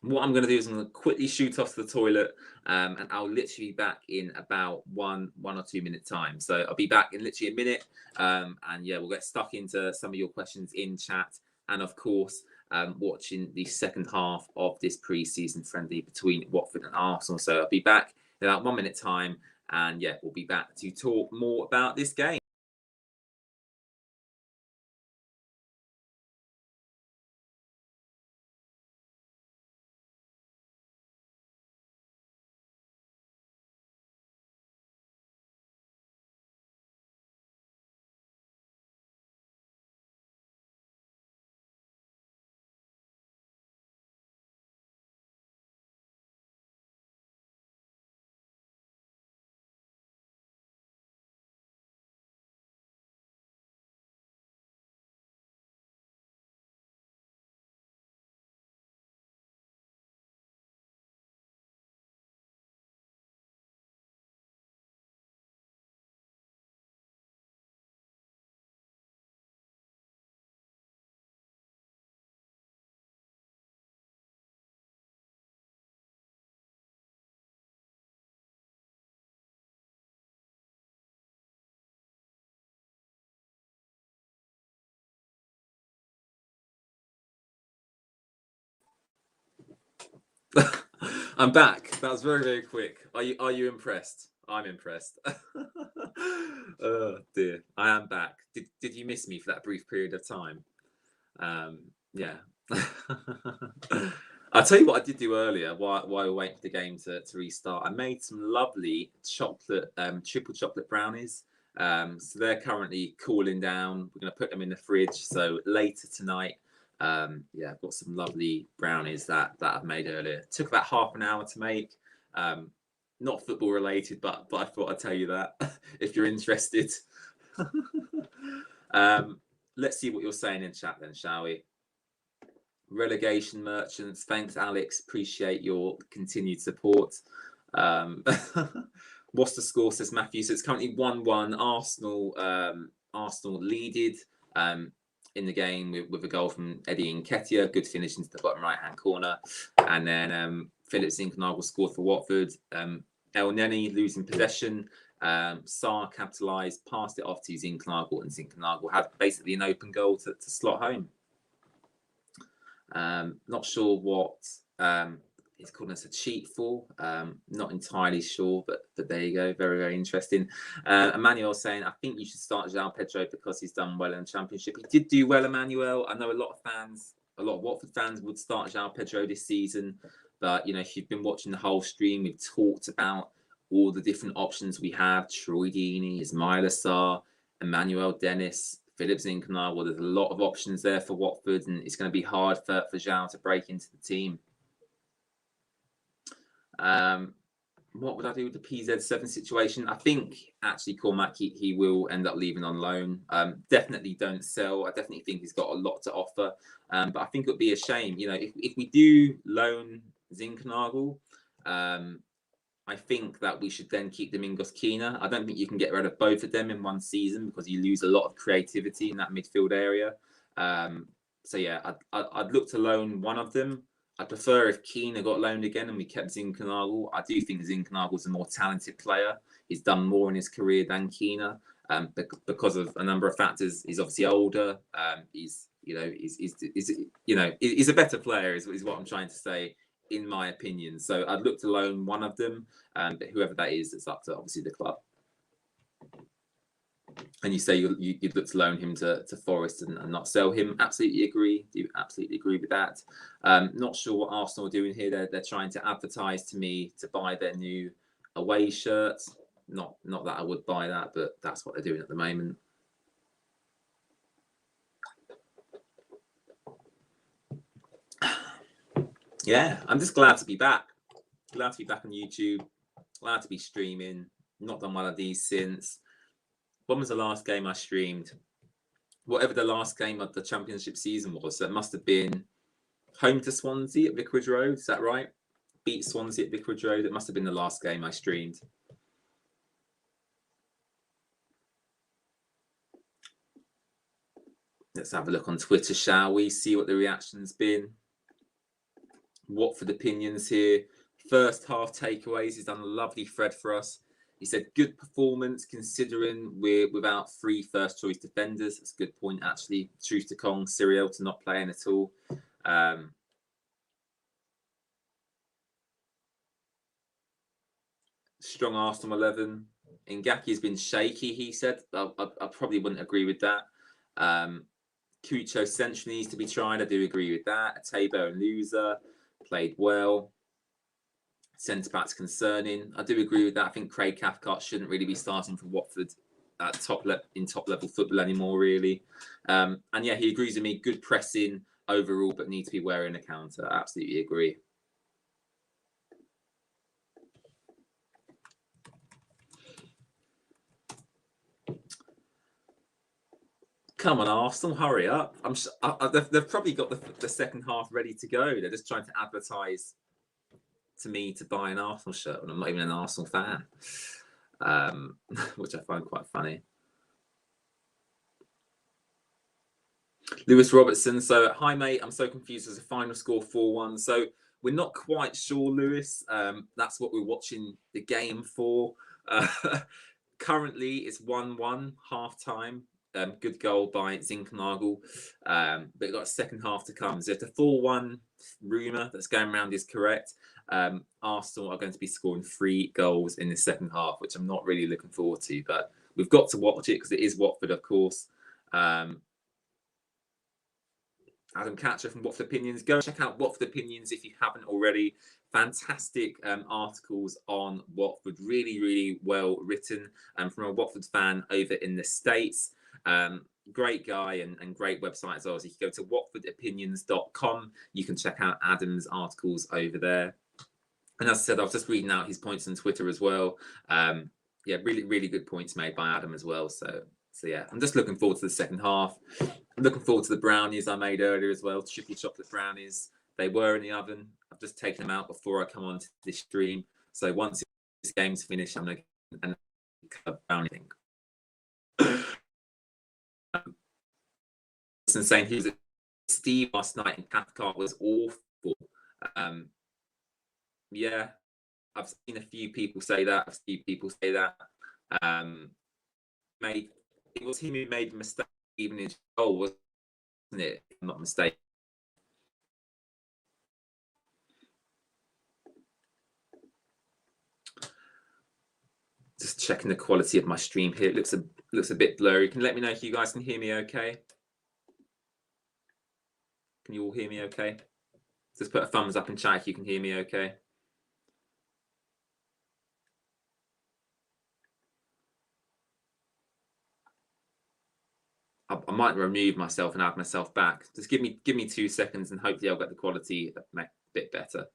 Speaker 1: What I'm going to do is I'm going to quickly shoot off to the toilet, and I'll literally be back in about one or 2 minute time. So I'll be back in literally a minute, and yeah, we'll get stuck into some of your questions in chat, and of course, watching the second half of this pre-season friendly between Watford and Arsenal. So I'll be back in about 1 minute time, and yeah, we'll be back to talk more about this game. I'm back. That was very, very quick. Are you impressed? I'm impressed. Oh dear, I am back. Did you miss me for that brief period of time? Yeah. I'll tell you what I did do earlier while we were waiting for the game to restart. I made some lovely chocolate, triple chocolate brownies. So they're currently cooling down. We're going to put them in the fridge. So later tonight, yeah, I've got some lovely brownies that I've made earlier. It took about half an hour to make. Not football related, but I thought I'd tell you that if you're interested. Let's see what you're saying in chat then, shall we? Relegation merchants. Thanks, Alex. Appreciate your continued support. What's the score, says Matthew? So it's currently 1-1. Arsenal leaded in the game with a goal from Eddie Nketiah. Good finish into the bottom right-hand corner. And then Philip Zinkernagel scored for Watford. El Neni losing possession. Sarr capitalised, passed it off to Zinkernagel, and Zinkernagel had basically an open goal to slot home. Not sure what he's calling us a cheat for. Not entirely sure, but there you go. Very, very interesting. Emmanuel saying, I think you should start João Pedro because he's done well in the Championship. He did do well, Emmanuel. I know a lot of Watford fans would start João Pedro this season. But, you know, if you've been watching the whole stream, we've talked about all the different options we have. Troy Deeney, Ismaila Sarr, Emmanuel Dennis, Philip Zinkernagel. There's a lot of options there for Watford, and it's going to be hard for João to break into the team. What would I do with the PZ7 situation? I think actually Cormac, he will end up leaving on loan. Definitely don't sell. I definitely think he's got a lot to offer. But I think it would be a shame, you know, if we do loan Zinkernagel, I think that we should then keep Domingos Quina. I don't think you can get rid of both of them in one season because you lose a lot of creativity in that midfield area. So yeah, I'd look to loan one of them. I prefer if Quina got loaned again and we kept Zinkernagel. I do think Zinkernagel a more talented player. He's done more in his career than Quina because of a number of factors. He's obviously older. He's a better player is what I'm trying to say, in my opinion. So I'd look to loan one of them, but whoever that is, it's up to obviously the club. And you say you'd look to loan him to Forest and not sell him. Absolutely agree. Do absolutely agree with that. Not sure what Arsenal are doing here. They're trying to advertise to me to buy their new away shirts. Not that I would buy that, but that's what they're doing at the moment. Yeah, I'm just glad to be back. Glad to be back on YouTube. Glad to be streaming. Not done one of these since. When was the last game I streamed? Whatever the last game of the Championship season was, that must have been home to Swansea at Vicarage Road. Is that right? Beat Swansea at Vicarage Road. It must have been the last game I streamed. Let's have a look on Twitter, shall we? See what the reaction's been. Watford opinions here. First half takeaways. He's done a lovely thread for us. He said, good performance considering we're without 3 first-choice defenders. That's a good point, actually. Truth to Kong, Cyril to not playing at all. Strong Arsenal 11. Ngaki has been shaky, he said. I probably wouldn't agree with that. Cucho Central needs to be tried. I do agree with that. Atebo and Loser played well. Centre-backs concerning. I do agree with that. I think Craig Cathcart shouldn't really be starting for Watford at top-level football anymore, really. And yeah, he agrees with me. Good pressing overall, but need to be wearing a counter. I absolutely agree. Come on, Arsenal, hurry up. They've probably got the second half ready to go. They're just trying to advertise to me to buy an Arsenal shirt when I'm not even an Arsenal fan, which I find quite funny. Lewis Robertson. So, hi, mate. I'm so confused. There's a final score 4-1. So, we're not quite sure, Lewis. That's what we're watching the game for. Currently, it's 1-1, half-time. Good goal by Zinkernagel. But we've got a second half to come. So, if the 4-1 rumour that's going around is correct, Arsenal are going to be scoring 3 goals in the second half, which I'm not really looking forward to. But we've got to watch it because it is Watford, of course. Adam Catcher from Watford Opinions. Go check out Watford Opinions if you haven't already. Fantastic articles on Watford. Really, really well written. From a Watford fan over in the States. Great guy and great website as well. So you can go to watfordopinions.com. You can check out Adam's articles over there. And as I said, I was just reading out his points on Twitter as well. Yeah, really, really good points made by Adam as well. So yeah, I'm just looking forward to the second half. I'm looking forward to the brownies I made earlier as well. Triple chocolate brownies. They were in the oven. I've just taken them out before I come on to this stream. So once this game's finished, I'm going to and Brown, I think. Saying he was Steve last night in Cathcart was awful. Yeah, I've seen a few people say that. I've seen people say that. It was him who made a mistake even in goal, wasn't it? If I'm not mistaken. Just checking the quality of my stream here. It looks a bit blurry. Can you let me know if you guys can hear me okay? Can you all hear me okay? Just put a thumbs up in chat if you can hear me okay. I might remove myself and add myself back. Just give me 2 seconds and hopefully I'll get the quality a bit better.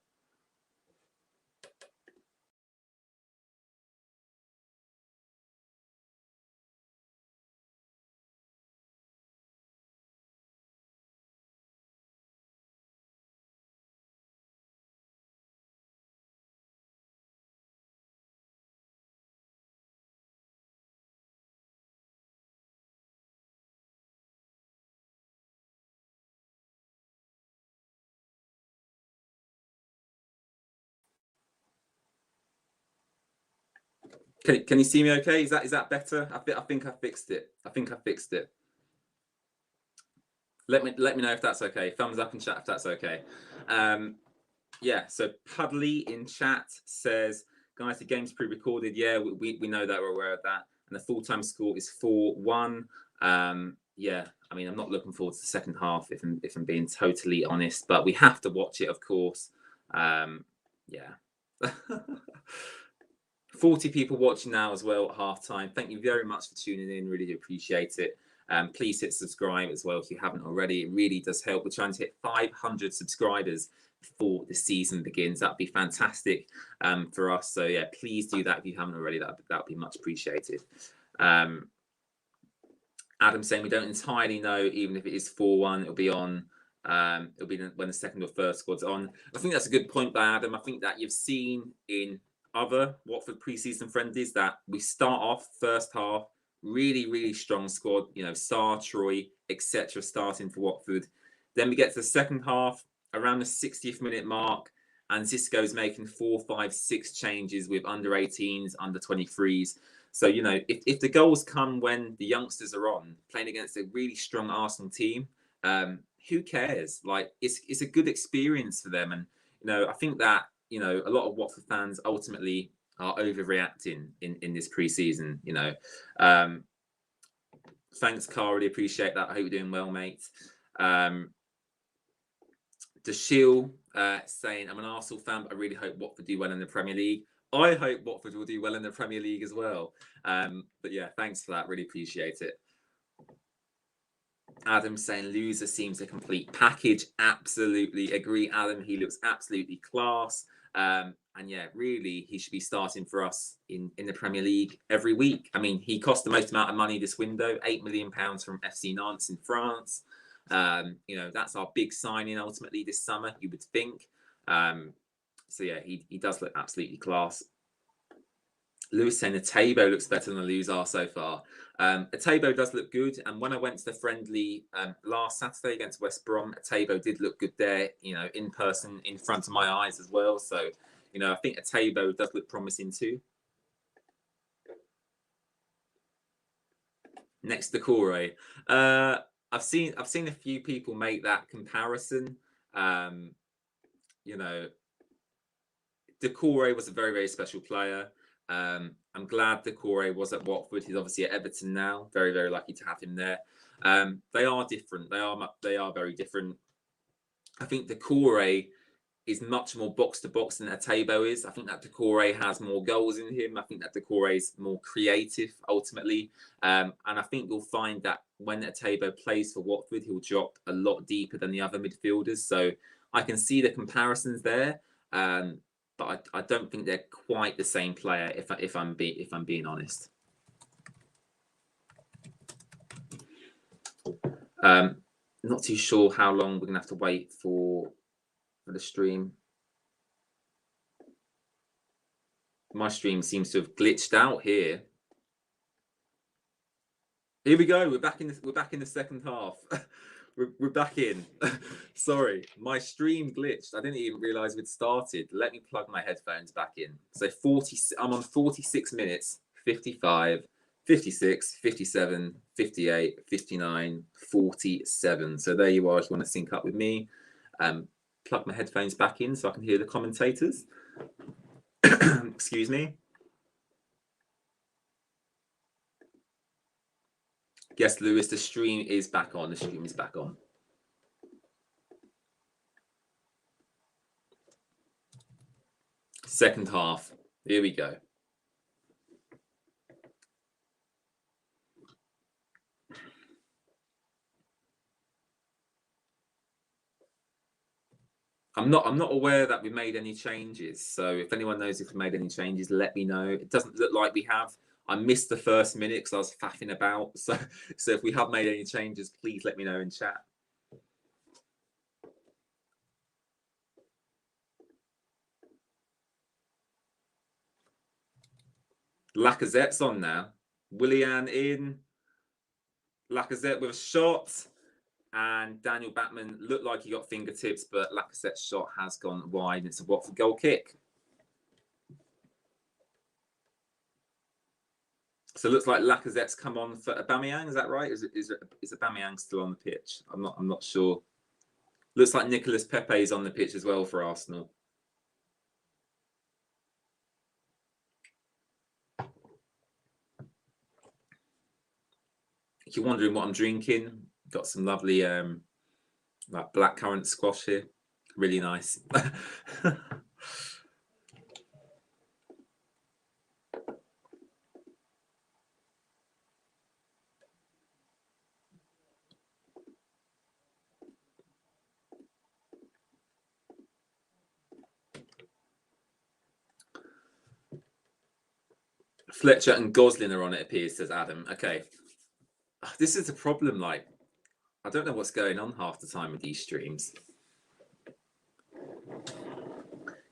Speaker 1: Can you see me okay? Is that better? I think I fixed it. Let me know if that's okay. Thumbs up in chat if that's okay. Yeah, so Puddley in chat says, guys, the game's pre-recorded. Yeah, we know that, we're aware of that. And the full-time score is 4-1. Yeah, I mean, I'm not looking forward to the second half, if I'm being totally honest, but we have to watch it, of course. Yeah. 40 people watching now as well at halftime. Thank you very much for tuning in. Really do appreciate it. Please hit subscribe as well if you haven't already. It really does help. We're trying to hit 500 subscribers before the season begins. That'd be fantastic for us. So yeah, please do that if you haven't already. That'd be much appreciated. Adam saying we don't entirely know, even if it is 4-1, it'll be on. It'll be when the second or third squad's on. I think that's a good point by Adam. I think that you've seen in other Watford pre-season friendlies that we start off first half really strong squad, you know, Sarr, Troy, etc. starting for Watford. Then we get to the second half around the 60th minute mark, and Xisco's making 4, 5, 6 changes with under 18s, under 23s. So, you know, if the goals come when the youngsters are on playing against a really strong Arsenal team, who cares? Like, it's a good experience for them. And, you know, I think that, you know, a lot of Watford fans ultimately are overreacting in this pre-season, you know. Thanks, Carl. Really appreciate that. I hope you're doing well, mate. Dashiel saying, I'm an Arsenal fan, but I really hope Watford do well in the Premier League. I hope Watford will do well in the Premier League as well. But yeah, thanks for that. Really appreciate it. Adam saying loser seems a complete package. Absolutely agree, Adam. He looks absolutely class. And yeah, really, he should be starting for us in the Premier League every week. I mean, he cost the most amount of money this window, £8 million from FC Nantes in France. You know, that's our big signing ultimately this summer, you would think. So yeah, he does look absolutely class. Lewis saying Atebo looks better than Luzar so far. Atebo does look good, and when I went to the friendly last Saturday against West Brom, Atebo did look good there, you know, in person, in front of my eyes as well. So, you know, I think Atebo does look promising too. Next to Corey. I've seen a few people make that comparison. You know, Decore was a very special player. I'm glad Decore was at Watford. He's obviously at Everton now. Very lucky to have him there. They are different. They are very different. I think Decore is much more box to box than Atebo is. I think that Decore has more goals in him. I think that Decore is more creative ultimately. And I think you'll find that when Atebo plays for Watford, he'll drop a lot deeper than the other midfielders. So I can see the comparisons there. But I don't think they're quite the same player if I'm being honest. Not too sure how long we're gonna have to wait for the stream. My stream seems to have glitched out here. Here we go. We're back in the second half. we're back in. Sorry, my stream glitched. I didn't even realize we'd started. Let me plug my headphones back in. So I'm on 46 minutes, 55, 56, 57, 58, 59, 47. So there you are if you want to sync up with me. Plug my headphones back in so I can hear the commentators. Excuse me. Yes, Lewis, the stream is back on. The stream is back on. Second half. Here we go. I'm not aware that we made any changes. So if anyone knows if we made any changes, let me know. It doesn't look like we have. I missed the first minute because I was faffing about. So if we have made any changes, please let me know in chat. Lacazette's on now. Willian in. Lacazette with a shot. And Daniel Batman looked like he got fingertips, but Lacazette's shot has gone wide. It's a Watford goal kick. So it looks like Lacazette's come on for Aubameyang. Is that right? Is Aubameyang still on the pitch? I'm not sure. Looks like Nicolas Pepe is on the pitch as well for Arsenal. If you're wondering what I'm drinking, got some lovely like blackcurrant squash here. Really nice. Fletcher and Gosling are on, it appears, says Adam. Okay. This is a problem, like, I don't know what's going on half the time with these streams.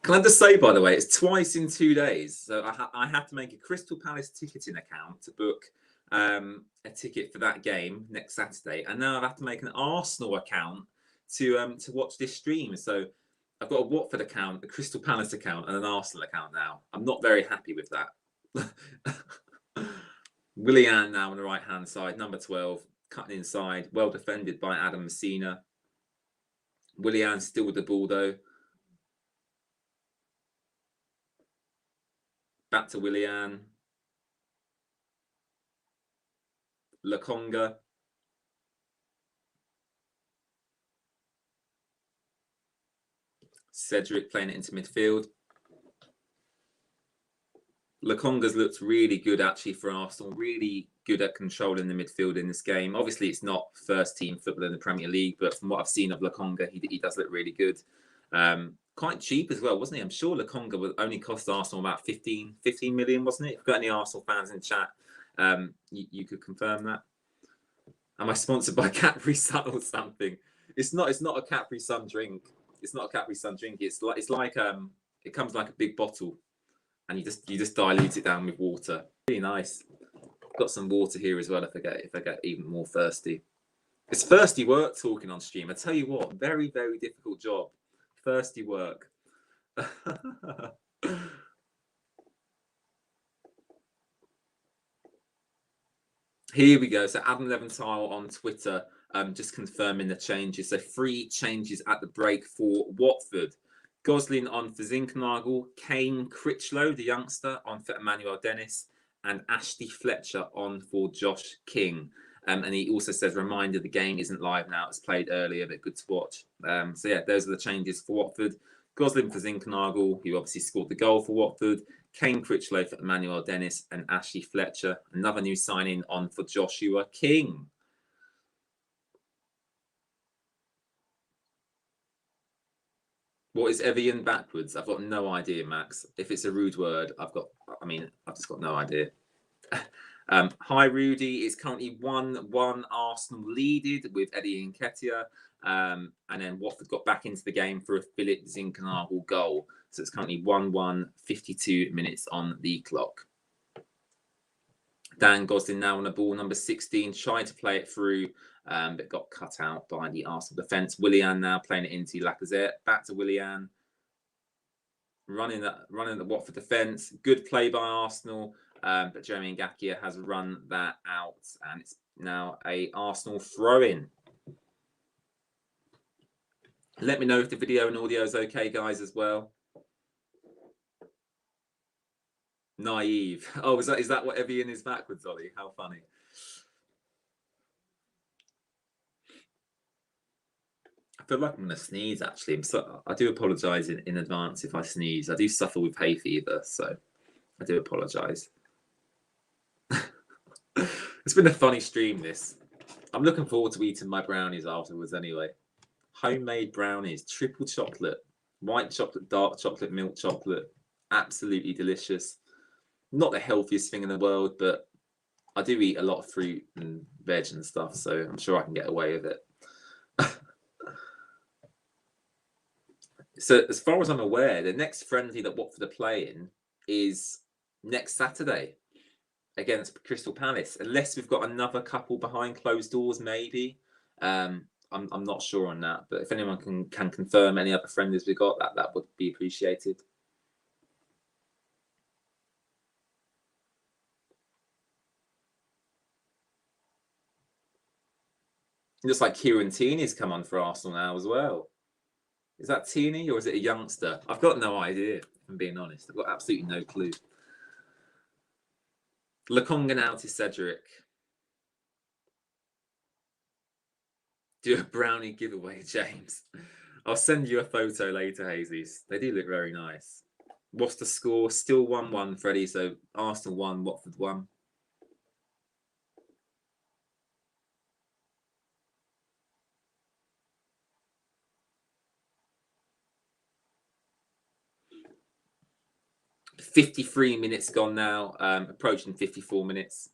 Speaker 1: Can I just say, by the way, it's twice in 2 days. So I had to make a Crystal Palace ticketing account to book a ticket for that game next Saturday. And now I've had to make an Arsenal account to watch this stream. So I've got a Watford account, a Crystal Palace account, and an Arsenal account now. I'm not very happy with that. Willian now on the right-hand side, number 12, cutting inside, well defended by Adam Messina. Willian still with the ball, though. Back to Willian. Lokonga. Cedric playing it into midfield. Lokonga's looked really good, actually, for Arsenal. Really good at controlling the midfield in this game. Obviously, it's not first-team football in the Premier League, but from what I've seen of Lokonga, he does look really good. Quite cheap as well, wasn't he? I'm sure Lokonga would only cost Arsenal about 15 million, wasn't it? If you've got any Arsenal fans in chat, you could confirm that. Am I sponsored by Capri Sun or something? It's not a Capri Sun drink. It's not a Capri Sun drink. It's like it comes like a big bottle, and you just dilute it down with water. Really nice. Got some water here as well if I get even more thirsty. It's thirsty work talking on stream. I tell you what, very, very difficult job. Thirsty work. Here we go. So Adam Leventile on Twitter, just confirming the changes. So 3 changes at the break for Watford. Gosling on for Zinkernagel, Kane Critchlow, the youngster, on for Emmanuel Dennis, and Ashley Fletcher on for Josh King. And he also says, reminder, the game isn't live now. It's played earlier, but good to watch. So yeah, those are the changes for Watford. Gosling for Zinkernagel, who obviously scored the goal for Watford. Kane Critchlow for Emmanuel Dennis and Ashley Fletcher. Another new signing on for Joshua King. What is Evian backwards? I've got no idea, Max. If it's a rude word, I've just got no idea. Hi, Rudy. It's currently 1-1 Arsenal leaded with Eddie Nketiah. And then Watford got back into the game for a Philip Zinkernagel goal. So it's currently 1-1, 52 minutes on the clock. Dan Gosling now on the ball, number 16, tried to play it through, but got cut out by the Arsenal defence. Willian now playing it into Lacazette. Back to Willian. Running the Watford defence. Good play by Arsenal, but Jeremy Ngakia has run that out, and it's now a Arsenal throw-in. Let me know if the video and audio is okay, guys, as well. Naive. Oh, is that what Evian is backwards, Ollie? How funny. I feel like I'm going to sneeze, actually. I do apologise in advance if I sneeze. I do suffer with hay fever, so I do apologise. It's been a funny stream, this. I'm looking forward to eating my brownies afterwards anyway. Homemade brownies, triple chocolate, white chocolate, dark chocolate, milk chocolate. Absolutely delicious. Not the healthiest thing in the world, but I do eat a lot of fruit and veg and stuff, so I'm sure I can get away with it. So as far as I'm aware, the next friendly that Watford are playing is next Saturday against Crystal Palace, unless we've got another couple behind closed doors, maybe. I'm not sure on that, but if anyone can confirm any other friendlies we got, that would be appreciated. It looks like Kieran Tierney's come on for Arsenal now as well. Is that Tierney or is it a youngster? I've got no idea, if I'm being honest. I've got absolutely no clue. Lakonga now to Cedric. Do a brownie giveaway, James. I'll send you a photo later, Hazies. They do look very nice. What's the score? Still 1-1, Freddie. So Arsenal 1, Watford 1. .53 minutes gone now, approaching 54 minutes.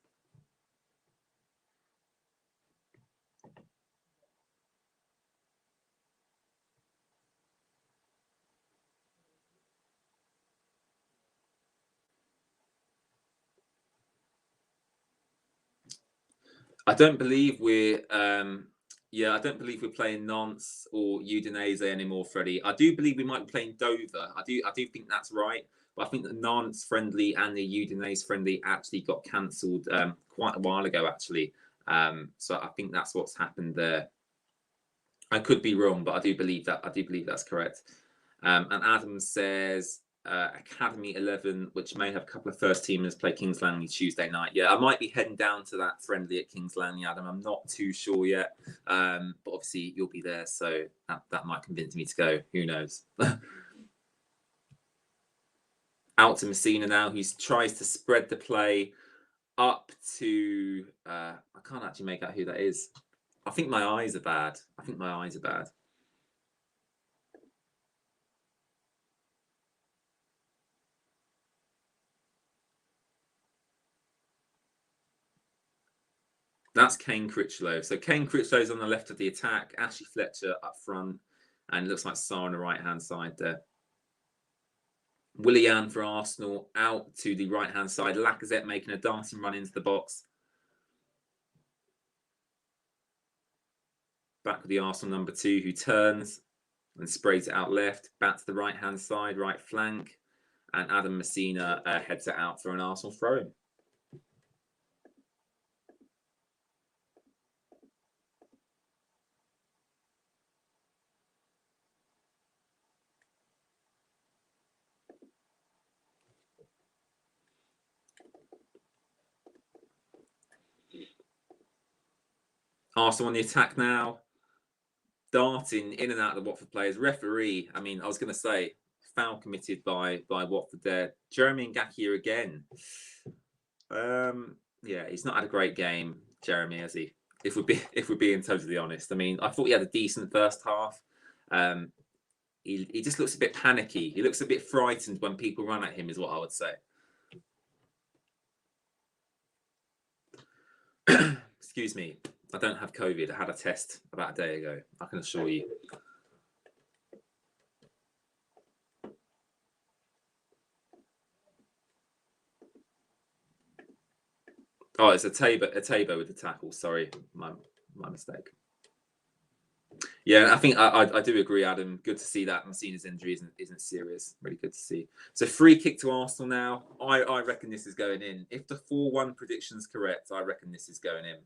Speaker 1: I don't believe we're I don't believe we're playing Nantes or Udinese anymore, Freddie. I do believe we might be playing Dover. I do think that's right. But I think the Nantes friendly and the Udinese friendly actually got cancelled quite a while ago, actually. So I think that's what's happened there. I could be wrong, but I do believe that's correct. And Adam says Academy 11, which may have a couple of first teamers play Kings Langley Tuesday night. Yeah, I might be heading down to that friendly at Kings Langley, Adam. I'm not too sure yet, but obviously you'll be there, so that might convince me to go. Who knows? Out to Messina now, who tries to spread the play up to. I can't actually make out who that is. I think my eyes are bad. That's Kane Critchlow. So Kane Critchlow's on the left of the attack. Ashley Fletcher up front. And it looks like Sarr on the right-hand side there. Willian for Arsenal out to the right-hand side. Lacazette making a dancing run into the box. Back with the Arsenal number 2, who turns and sprays it out left. Back to the right-hand side, right flank. And Adam Messina heads it out for an Arsenal throw-in. Arsenal on the attack now. Darting in and out of the Watford players. Referee, I mean, I was going to say, foul committed by Watford there. Jeremy Ngakia again. Yeah, he's not had a great game, Jeremy, has he? If we're being totally honest. I mean, I thought he had a decent first half. He just looks a bit panicky. He looks a bit frightened when people run at him, is what I would say. Excuse me. I don't have COVID. I had a test about a day ago. I can assure you. Oh, it's a Tabo with the tackle. Sorry, my mistake. Yeah, I think I do agree, Adam. Good to see that Messina's injury isn't serious. Really good to see. So free kick to Arsenal now. I reckon this is going in. If the 4-1 prediction's correct, I reckon this is going in.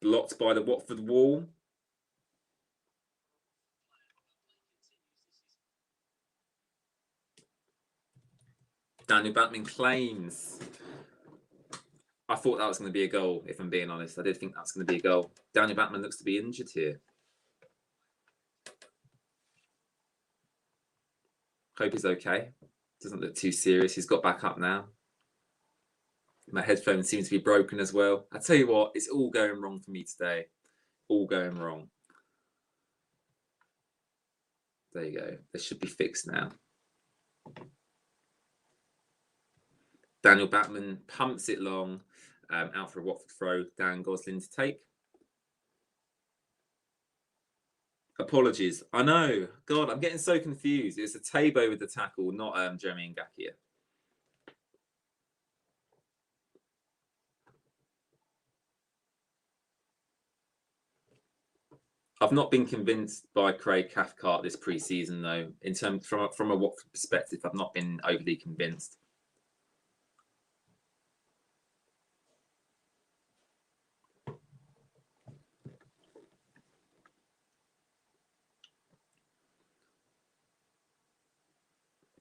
Speaker 1: Blocked by the Watford wall. Daniel Batman claims. I thought that was going to be a goal, if I'm being honest. I did think that's going to be a goal. Daniel Batman looks to be injured here. Hope he's okay. Doesn't look too serious. He's got back up now. My headphones seem to be broken as well. I tell you what, it's all going wrong for me today. All going wrong. There you go. They should be fixed now. Daniel Batman pumps it long, out for a Watford throw. Dan Gosling to take. Apologies. I know. God, I'm getting so confused. It's a Tabo with the tackle, not Jeremy Ngakia. I've not been convinced by Craig Cathcart this pre-season, though. In terms from a Watford perspective, I've not been overly convinced.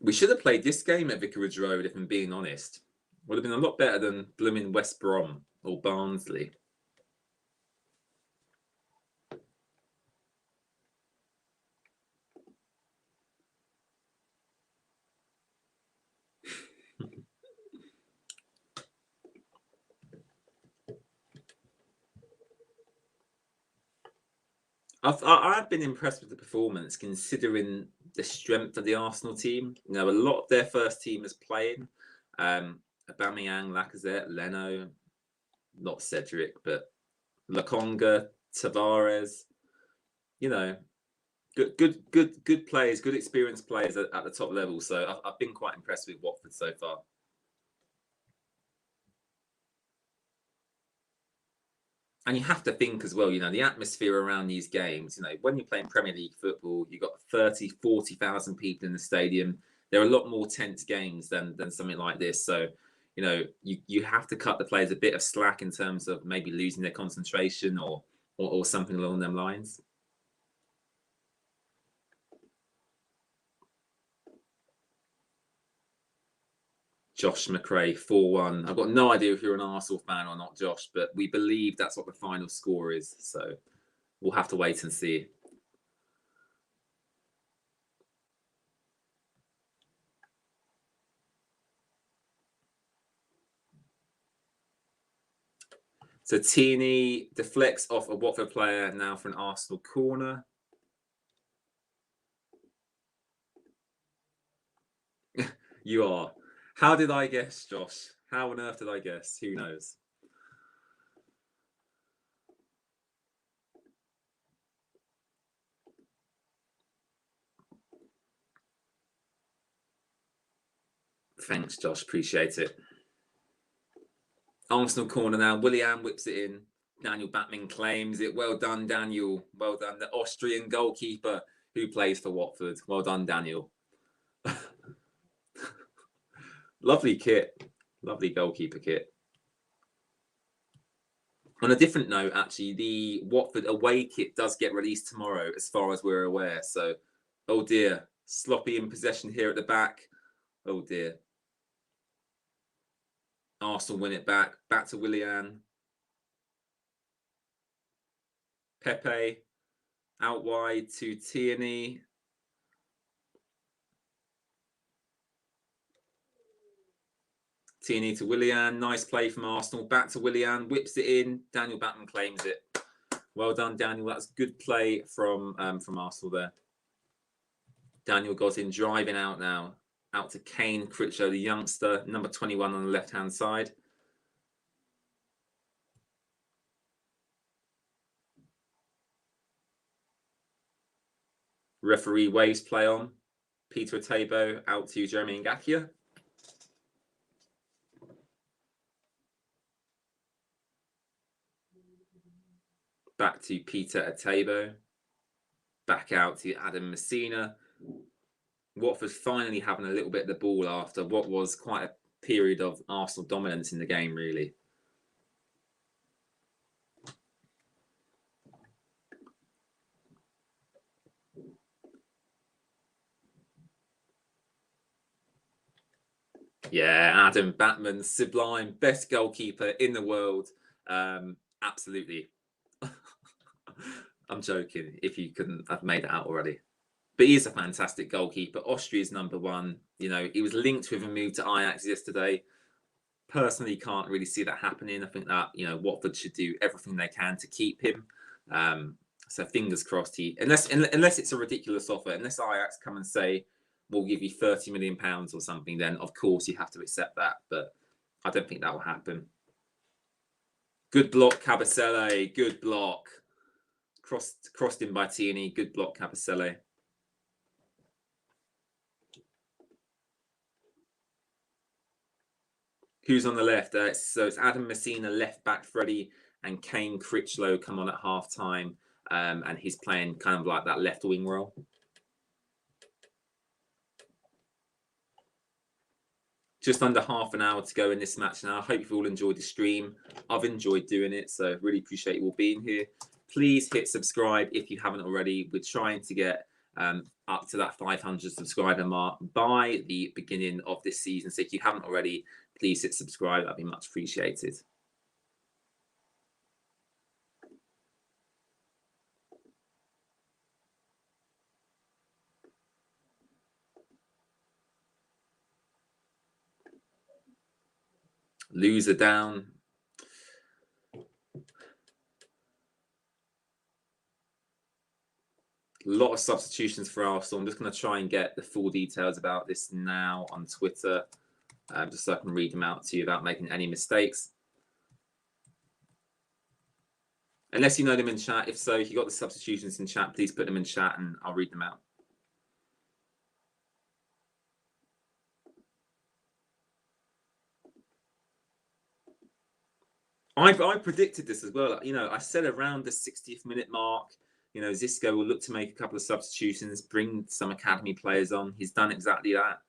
Speaker 1: We should have played this game at Vicarage Road, if I'm being honest. Would have been a lot better than blooming West Brom or Barnsley. I've been impressed with the performance, considering the strength of the Arsenal team. You know, a lot of their first team is playing. Aubameyang, Lacazette, Leno, not Cedric, but Lokonga, Tavares. You know, good players, good experienced players at the top level. So I've been quite impressed with Watford so far. And you have to think as well, you know, the atmosphere around these games, you know, when you're playing Premier League football, you've got 30, 40,000 people in the stadium. There are a lot more tense games than something like this. So, you know, you have to cut the players a bit of slack in terms of maybe losing their concentration or something along them lines. Josh McRae, 4-1. I've got no idea if you're an Arsenal fan or not, Josh, but we believe that's what the final score is. So we'll have to wait and see. So Tierney deflects off a Watford player now for an Arsenal corner. You are. How did I guess, Josh? How on earth did I guess? Who knows? Thanks, Josh. Appreciate it. Arsenal corner now. Willian whips it in. Daniel Batman claims it. Well done, Daniel. Well done. The Austrian goalkeeper who plays for Watford. Well done, Daniel. Lovely kit. Lovely goalkeeper kit. On a different note, actually, the Watford away kit does get released tomorrow, as far as we're aware. So, oh dear. Sloppy in possession here at the back. Oh dear. Arsenal win it back. Back to Willian. Pepe out wide to Tierney. Tierney to Willian. Nice play from Arsenal. Back to Willian. Whips it in. Daniel Batman claims it. Well done, Daniel. That's good play from Arsenal there. Daniel got in driving out now. Out to Kane Critchlow, the youngster, number 21 on the left-hand side. Referee waves play on. Peter Atebo out to Jeremy Ngakia. Back to Peter Atebo. Back out to Adam Messina. Watford finally having a little bit of the ball after what was quite a period of Arsenal dominance in the game, really. Yeah, Adam Batman, sublime, best goalkeeper in the world. Absolutely. I'm joking if you couldn't have made it out already. But he is a fantastic goalkeeper. Austria's number one. You know, he was linked with a move to Ajax yesterday. Personally, can't really see that happening. I think that, you know, Watford should do everything they can to keep him. So fingers crossed unless it's a ridiculous offer, unless Ajax come and say, we'll give you £30 million or something, then of course you have to accept that. But I don't think that will happen. Good block, Kabasele. Good block. Crossed in by Tierney. Good block, Kabasele. Who's on the left? So it's Adam Messina, left back, Freddie, and Kane Critchlow come on at half time. And he's playing kind of like that left wing role. Just under half an hour to go in this match now. I hope you've all enjoyed the stream. I've enjoyed doing it, so really appreciate you all being here. Please hit subscribe if you haven't already. We're trying to get up to that 500 subscriber mark by the beginning of this season. So if you haven't already, please hit subscribe. That'd be much appreciated. Loser down. A lot of substitutions for Arsenal. I'm just going to try and get the full details about this now on Twitter, just so I can read them out to you without making any mistakes. Unless you know them in chat. If so, if you got the substitutions in chat, please put them in chat and I'll read them out. I predicted this as well. You know, I said around the 60th minute mark, you know, Xisco will look to make a couple of substitutions, bring some academy players on. He's done exactly that.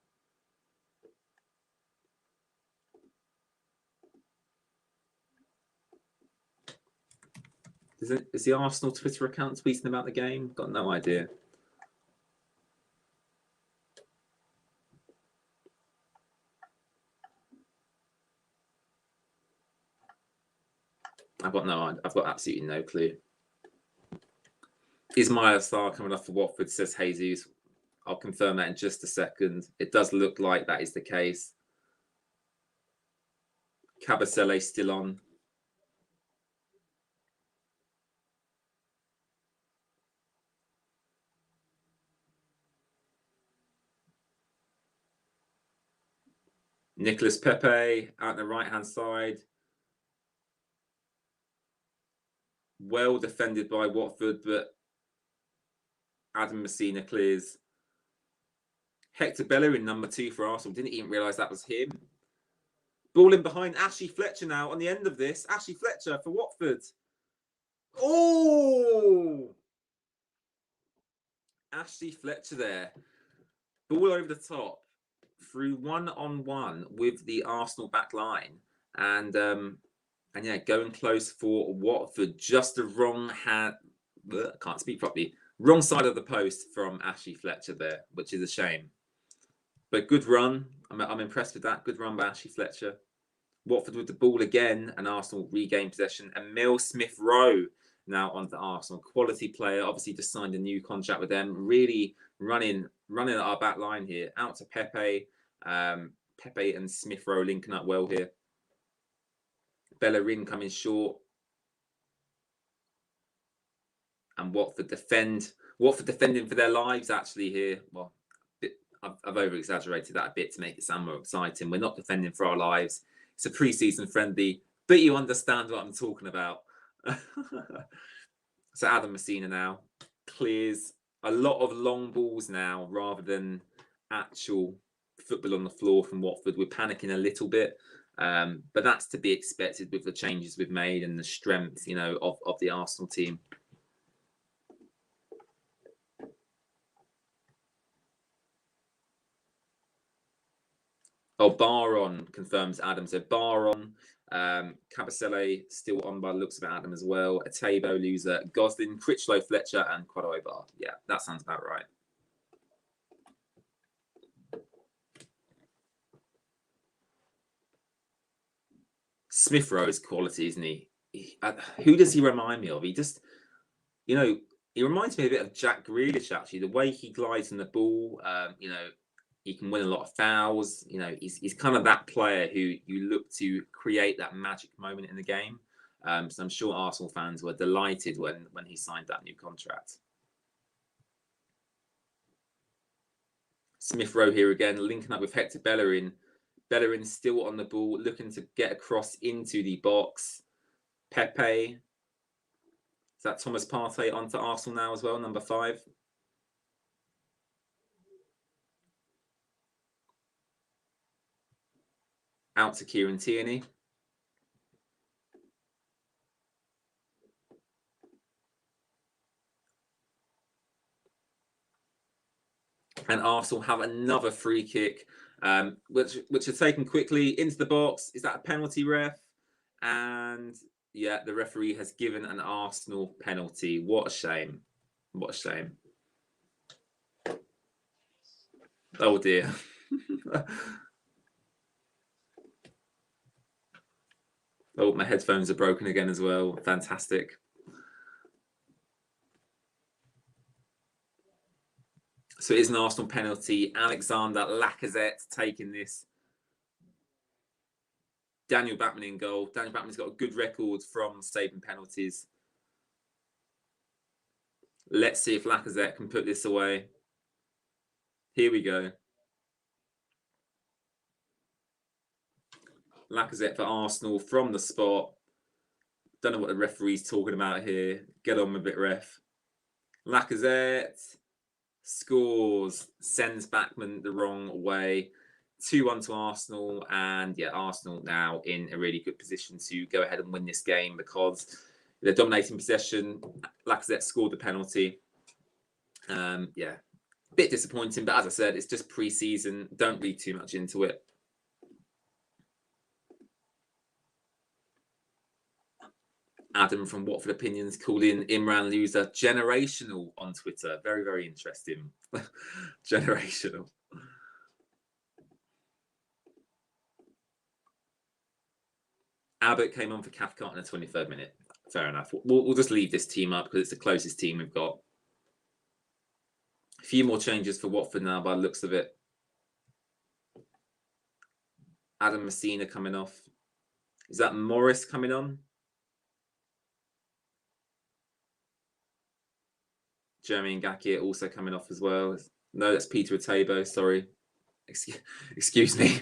Speaker 1: Is the Arsenal Twitter account tweeting about the game? Got no idea. I've got absolutely no clue. Ismail Sarr coming off for Watford, says Jesus. I'll confirm that in just a second. It does look like that is the case. Kabasele still on. Nicolas Pepe out the right-hand side. Well defended by Watford, but Adam Messina clears. Hector Bellerin, number 2 for Arsenal. Didn't even realise that was him. Ball in behind Ashley Fletcher now on the end of this. Ashley Fletcher for Watford. Oh! Ashley Fletcher there. Ball over the top. Through one-on-one with the Arsenal back line. And yeah, going close for Watford. Just the wrong hand. Can't speak properly. Wrong side of the post from Ashley Fletcher there, which is a shame. But good run. I'm impressed with that. Good run by Ashley Fletcher. Watford with the ball again, and Arsenal regain possession. Emil Smith-Rowe now onto Arsenal. Quality player. Obviously just signed a new contract with them. Really running at our back line here. Out to Pepe. Pepe and Smith-Rowe linking up well here. Bellerin coming short. And Watford defending for their lives actually here. Well, I've over-exaggerated that a bit to make it sound more exciting. We're not defending for our lives. It's a pre-season friendly, but you understand what I'm talking about. So Adam Messina now clears a lot of long balls now rather than actual football on the floor from Watford. We're panicking a little bit, but that's to be expected with the changes we've made and the strength, you know, of the Arsenal team. Oh, Baron confirms Adam. So Baron, Kabasele still on by the looks of Adam as well. Atebo, loser, Goslin, Critchlow, Fletcher, and Quadoibar. Yeah, that sounds about right. Smith Rowe's quality, isn't he? Who does he remind me of? He just, you know, he reminds me a bit of Jack Grealish, actually. The way he glides on the ball, you know, he can win a lot of fouls. You know, he's kind of that player who you look to create that magic moment in the game. So I'm sure Arsenal fans were delighted when he signed that new contract. Smith Rowe here again, linking up with Hector Bellerin. Bellerin still on the ball, looking to get across into the box. Pepe. Is that Thomas Partey onto Arsenal now as well, number 5? Out to Kieran Tierney. And Arsenal have another free kick, which are taken quickly into the box. Is that a penalty, ref? And yeah, the referee has given an Arsenal penalty. What a shame. What a shame. Oh dear. Oh, my headphones are broken again as well. Fantastic. So it is an Arsenal penalty. Alexander Lacazette taking this. Daniel Batman in goal. Daniel Batman's got a good record from saving penalties. Let's see if Lacazette can put this away. Here we go. Lacazette for Arsenal from the spot. Don't know what the referee's talking about here. Get on with it, ref. Lacazette scores, sends Backman the wrong way. 2-1 to Arsenal, and yeah, Arsenal now in a really good position to go ahead and win this game because they're dominating possession. Lacazette scored the penalty. Yeah, a bit disappointing, but as I said, it's just pre-season. Don't read too much into it. Adam from Watford Opinions called in Imran Loser generational on Twitter. Very, very interesting. Generational. Albert came on for Cathcart in the 23rd minute. Fair enough. We'll just leave this team up because it's the closest team we've got. A few more changes for Watford now by the looks of it. Adam Messina coming off. Is that Morris coming on? Jeremy Ngakia also coming off as well. No, that's Peter Atebo. Sorry. Excuse me.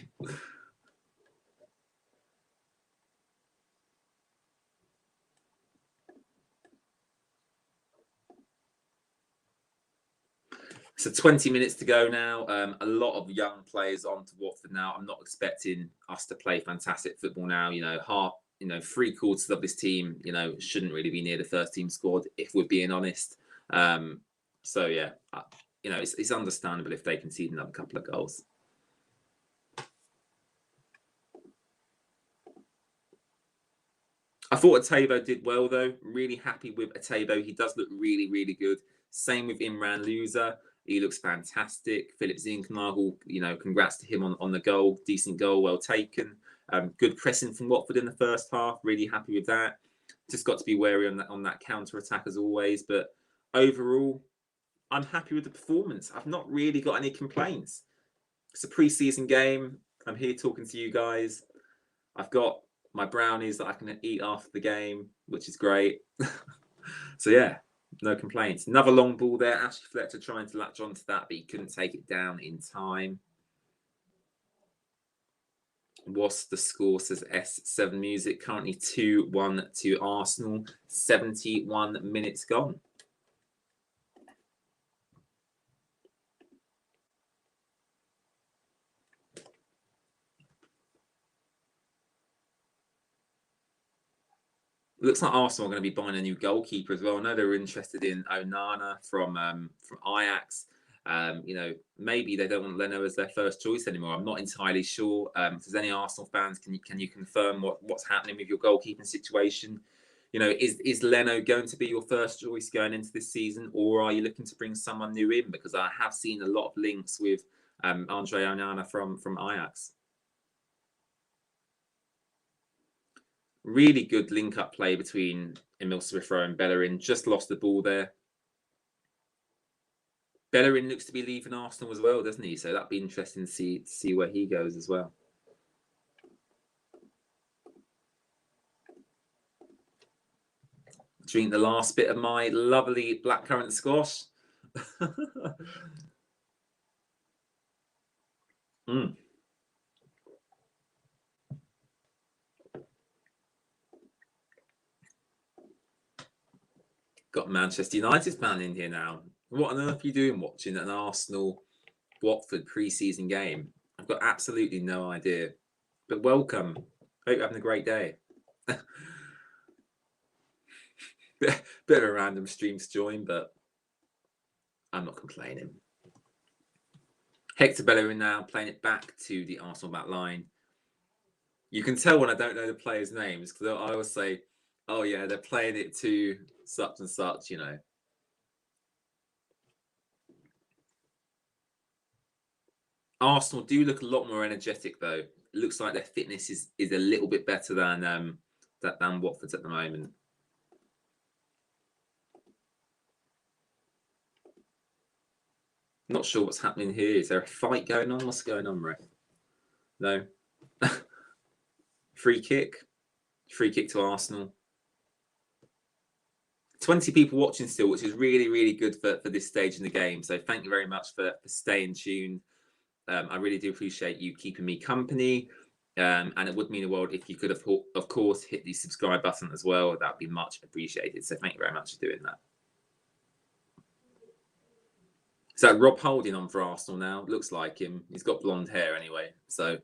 Speaker 1: So 20 minutes to go now. A lot of young players on to Watford now. I'm not expecting us to play fantastic football now. You know, 3/4 of this team, you know, shouldn't really be near the first team squad if we're being honest. So yeah, you know, it's understandable if they concede another couple of goals. I thought Atebo did well though. Really happy with Atebo. He does look really, really good. Same with Imran Loser. He looks fantastic. Philip Zinknagel, you know, congrats to him on the goal. Decent goal, well taken. Good pressing from Watford in the first half. Really happy with that. Just got to be wary on that counter attack as always. But overall, I'm happy with the performance. I've not really got any complaints. It's a pre-season game. I'm here talking to you guys. I've got my brownies that I can eat after the game, which is great. So yeah, No complaints. Another long ball there. Ashley Fletcher trying to latch onto that, but he couldn't take it down in time. What's the score, says S7 Music. Currently 2-1 to Arsenal. 71 minutes gone. Looks like Arsenal are going to be buying a new goalkeeper as well. I know they were interested in Onana from Ajax. You know, maybe they don't want Leno as their first choice anymore. I'm not entirely sure. If there's any Arsenal fans, can you confirm what's happening with your goalkeeping situation? You know, is Leno going to be your first choice going into this season, or are you looking to bring someone new in? Because I have seen a lot of links with Andre Onana from Ajax. Really good link-up play between Emil Smith-Rowe and Bellerin. Just lost the ball there. Bellerin looks to be leaving Arsenal as well, doesn't he? So that'd be interesting to see where he goes as well. Drink the last bit of my lovely blackcurrant squash. Mm. Got Manchester United fan in here now. What on earth are you doing watching an Arsenal Watford pre-season game? I've got absolutely no idea. But welcome. Hope you're having a great day. Bit of a random stream to join, but I'm not complaining. Hector Bellerin now playing it back to the Arsenal back line. You can tell when I don't know the players' names because I always say, oh yeah, they're playing it to such and such, you know. Arsenal do look a lot more energetic though. It looks like their fitness is a little bit better than Watford's at the moment. Not sure what's happening here. Is there a fight going on? What's going on, Ref? No. Free kick. Free kick to Arsenal. 20 people watching still, which is really, really good for this stage in the game. So thank you very much for staying tuned. I really do appreciate you keeping me company. And it would mean the world if you could, of course, hit the subscribe button as well. That'd be much appreciated. So thank you very much for doing that. So Rob Holding on for Arsenal now. Looks like him. He's got blonde hair anyway. So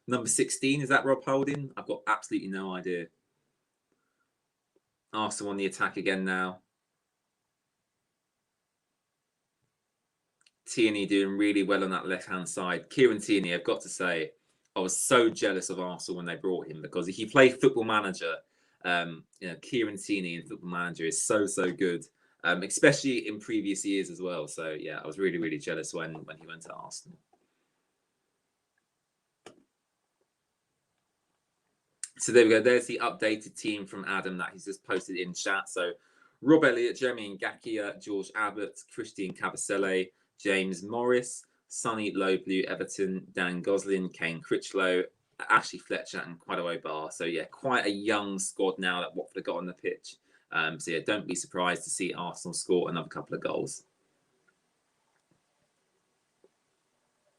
Speaker 1: number 16, is that Rob Holding? I've got absolutely no idea. Arsenal on the attack again now. Tierney doing really well on that left-hand side. Kieran Tierney, I've got to say, I was so jealous of Arsenal when they brought him because if you play Football Manager, you know, Kieran Tierney in Football Manager is so good, especially in previous years as well. So yeah, I was really, really jealous when he went to Arsenal. So there we go. There's the updated team from Adam that he's just posted in chat. So Rob Elliott, Jeremy Ngakia, George Abbott, Christian Cabasele, James Morris, Sonny Lowblue, Everton, Dan Goslin, Kane Critchlow, Ashley Fletcher, and Quadowo Bar. So yeah, quite a young squad now that Watford have got on the pitch. So yeah, don't be surprised to see Arsenal score another couple of goals.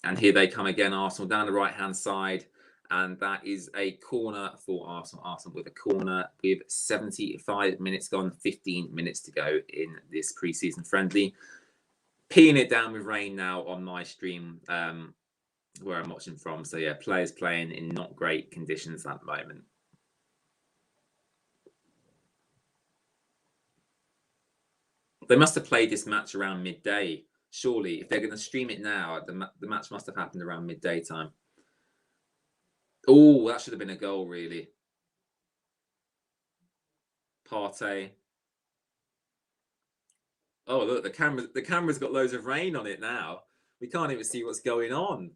Speaker 1: And here they come again, Arsenal down the right-hand side. And that is a corner for Arsenal. Arsenal with a corner with 75 minutes gone, 15 minutes to go in this pre-season friendly. Peeing it down with rain now on my stream where I'm watching from. So yeah, players playing in not great conditions at the moment. They must have played this match around midday. Surely, if they're going to stream it now, the match must have happened around midday time. Oh, that should have been a goal, really. Partey. Oh, look, the camera's got loads of rain on it now. We can't even see what's going on.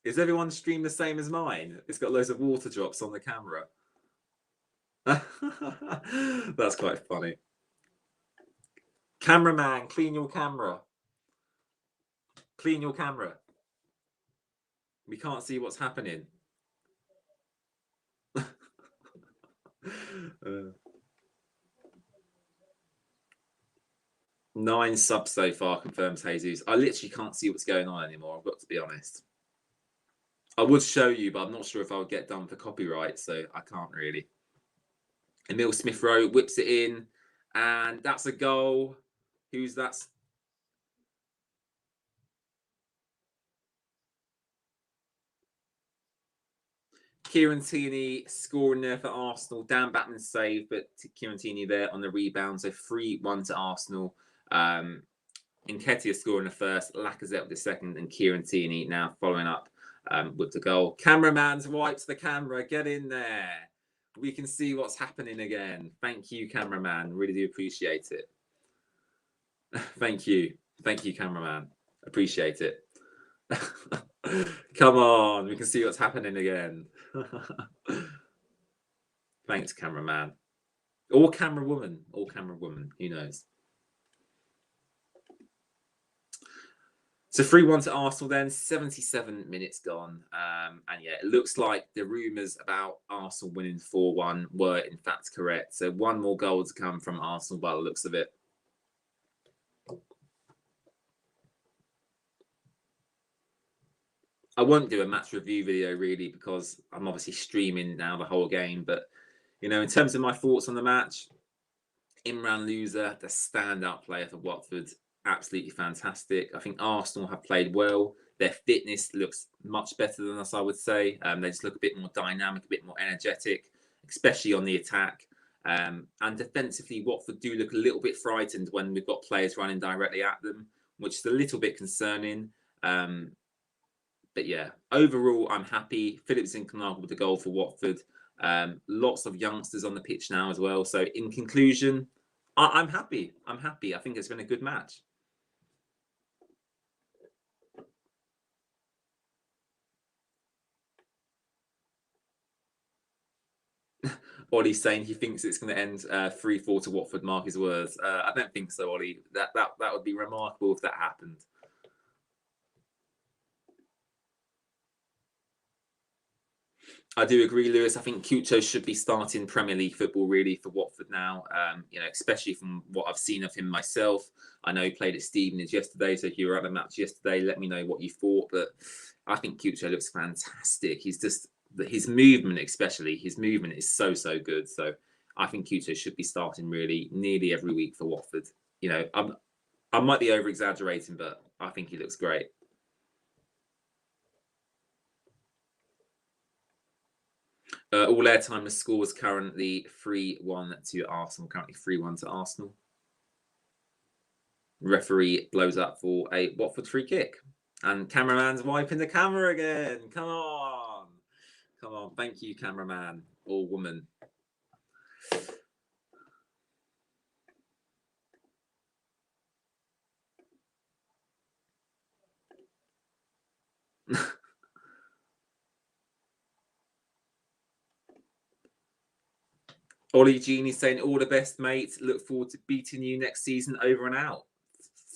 Speaker 1: Is everyone's stream the same as mine? It's got loads of water drops on the camera. That's quite funny. Cameraman, clean your camera. Clean your camera. We can't see what's happening. 9 subs so far, confirms Jesus. I literally can't see what's going on anymore, I've got to be honest. I would show you, but I'm not sure if I would get done for copyright, so I can't really. Emil Smith Rowe whips it in, and that's a goal. Who's that? Kieran Tierney scoring there for Arsenal. Dan Batman save, but Kieran Tierney there on the rebound. So 3-1 to Arsenal. Nketiah scoring the first, Lacazette with the second, and Kieran Tierney now following up with the goal. Cameraman's wipes the camera. Get in there. We can see what's happening again. Thank you, cameraman. Really do appreciate it. Thank you. Thank you, cameraman. Appreciate it. Come on. We can see what's happening again. Thanks, cameraman. Or camera woman. Or camera woman. Who knows? So 3-1 to Arsenal then, 77 minutes gone. And yeah, it looks like the rumours about Arsenal winning 4-1 were in fact correct. So one more goal to come from Arsenal by the looks of it. I won't do a match review video really because I'm obviously streaming now the whole game. But, you know, in terms of my thoughts on the match, Imran Louza, the standout player for Watford, absolutely fantastic. I think Arsenal have played well. Their fitness looks much better than us, I would say. They just look a bit more dynamic, a bit more energetic, especially on the attack. And defensively, Watford do look a little bit frightened when we've got players running directly at them, which is a little bit concerning. But yeah, overall, I'm happy. Phillips Zincknagel with the goal for Watford. Lots of youngsters on the pitch now as well. So in conclusion, I'm happy. I'm happy. I think it's been a good match. Ollie's saying he thinks it's going to end 3-4 to Watford. Mark his words. I don't think so, Ollie. That would be remarkable if that happened. I do agree, Lewis. I think Cucho should be starting Premier League football really for Watford now. You know, especially from what I've seen of him myself. I know he played at Stevenage yesterday, so if you were at the match yesterday, let me know what you thought. But I think Cucho looks fantastic. He's just his movement, especially his movement, is so good. So I think Cucho should be starting really nearly every week for Watford. You know, I might be over exaggerating, but I think he looks great. All airtime, the score is currently 3-1 to Arsenal. Currently 3-1 to Arsenal. Referee blows up for a Watford free kick. And cameraman's wiping the camera again. Come on. Come on. Thank you, cameraman or woman. Ollie Genie saying, all the best, mate. Look forward to beating you next season, over and out.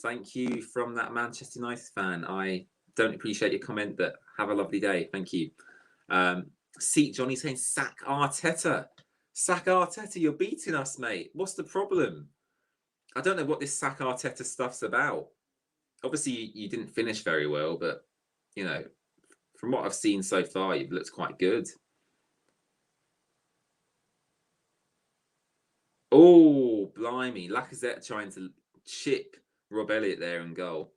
Speaker 1: Thank you from that Manchester United fan. I don't appreciate your comment, but have a lovely day. Thank you. Seat Johnny saying, sack Arteta. Sack Arteta, you're beating us, mate. What's the problem? I don't know what this sack Arteta stuff's about. Obviously, you didn't finish very well, but, you know, from what I've seen so far, you've looked quite good. Oh, blimey. Lacazette trying to chip Rob Elliott there in goal.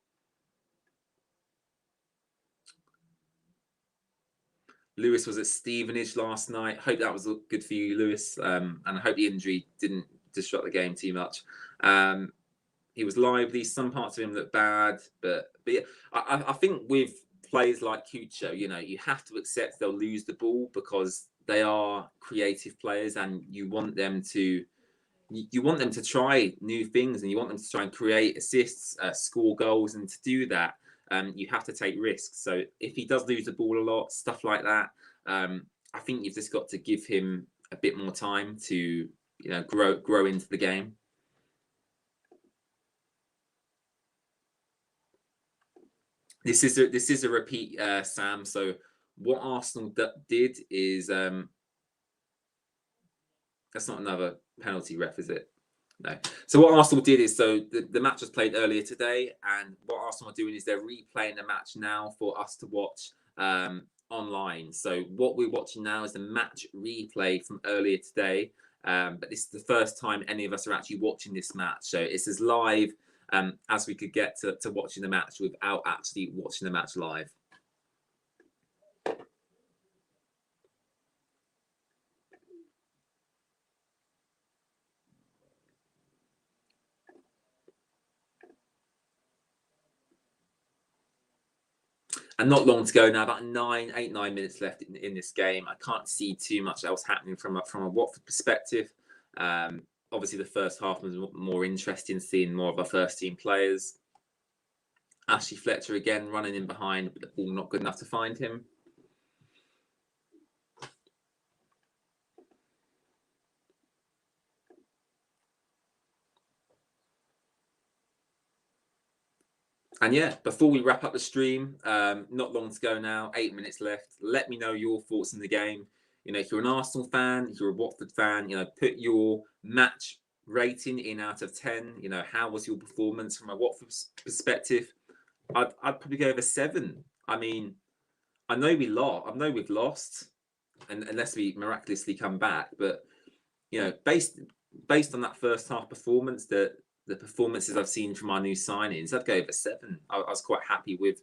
Speaker 1: Lewis was at Stevenage last night. Hope that was good for you, Lewis. And I hope the injury didn't disrupt the game too much. He was lively. Some parts of him looked bad. But yeah, I think with players like Cucho, you know, you have to accept they'll lose the ball because they are creative players and you want them to try new things and you want them to try and create assists, score goals. And to do that, you have to take risks. So if he does lose the ball a lot, stuff like that, I think you've just got to give him a bit more time to, you know, grow into the game. This is a repeat, Sam. So what Arsenal did is that's not another penalty, ref, is it? No. So what Arsenal did is, so the match was played earlier today, and what Arsenal are doing is they're replaying the match now for us to watch online. So what we're watching now is the match replay from earlier today. But this is the first time any of us are actually watching this match. So it's as live as we could get to watching the match without actually watching the match live. And not long to go now, about 9 minutes left in this game. I can't see too much else happening from a Watford perspective. Obviously, the first half was more interesting, seeing more of our first team players. Ashley Fletcher again running in behind, but the ball not good enough to find him. And yeah, before we wrap up the stream, not long to go now, 8 minutes left. Let me know your thoughts on the game. You know, if you're an Arsenal fan, if you're a Watford fan, you know, put your match rating in out of 10. You know, how was your performance from a Watford perspective? I'd probably go over 7. I mean, I know we've lost, and unless we miraculously come back, but you know, based on that first half performance, the performances I've seen from our new signings, I'd go over 7. I was quite happy with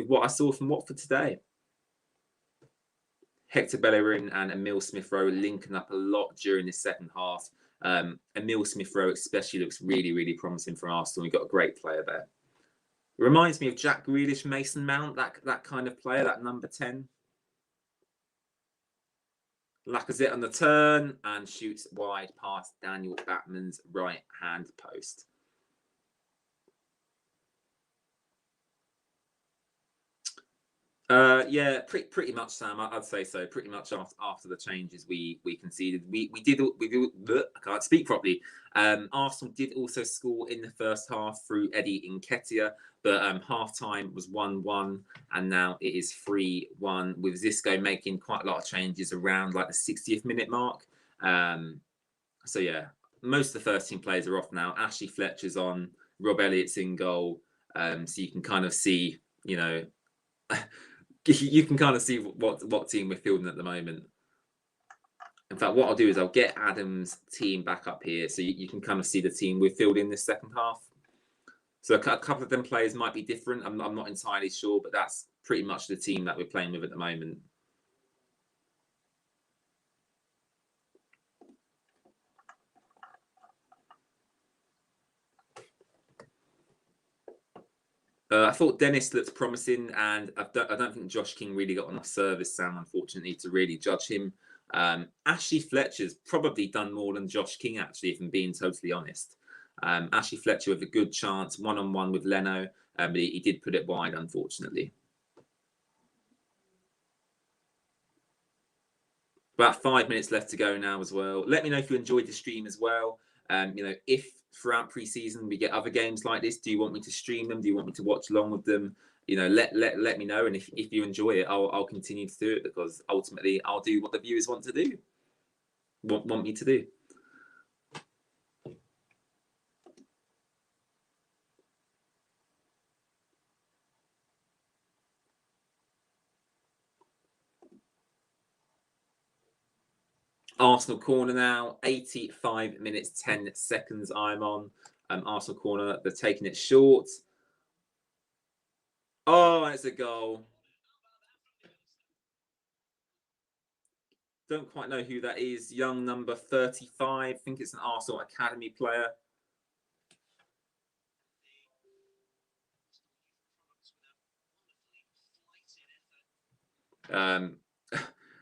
Speaker 1: what I saw from Watford today. Hector Bellerin and Emile Smith-Rowe linking up a lot during this second half. Emile Smith-Rowe especially looks really, really promising for Arsenal. We've got a great player there. It reminds me of Jack Grealish, Mason Mount, that kind of player, that number 10. Lacazette on the turn and shoots wide past Daniel Batman's right-hand post. Yeah, pretty much, Sam. I'd say so. Pretty much after the changes we conceded, we did. I can't speak properly. Arsenal did also score in the first half through Eddie Nketiah, but half time was 1-1, and now it is 3-1 with Xisco making quite a lot of changes around like the 60th minute mark. So yeah, most of the first team players are off now. Ashley Fletcher's on, Rob Elliott's in goal, so you can kind of see, you know. You can kind of see what team we're fielding at the moment. In fact, what I'll do is I'll get Adam's team back up here so you can kind of see the team we're fielding this second half. So a couple of them players might be different. I'm not entirely sure, but that's pretty much the team that we're playing with at the moment. I thought Dennis looked promising, and I don't think Josh King really got enough service, Sam, unfortunately, to really judge him. Ashley Fletcher's probably done more than Josh King, actually, if I'm being totally honest. Ashley Fletcher with a good chance, one-on-one with Leno, but he did put it wide, unfortunately. About 5 minutes left to go now as well. Let me know if you enjoyed the stream as well. You know, if throughout pre-season we get other games like this, do you want me to stream them? Do you want me to watch along with them? You know, let me know. And if you enjoy it, I'll continue to do it, because ultimately I'll do what the viewers want to do. Want me to do. Arsenal corner now, 85 minutes, 10 seconds I'm on. Arsenal corner, they're taking it short. Oh, it's a goal. Don't quite know who that is. Young number 35. I think it's an Arsenal Academy player.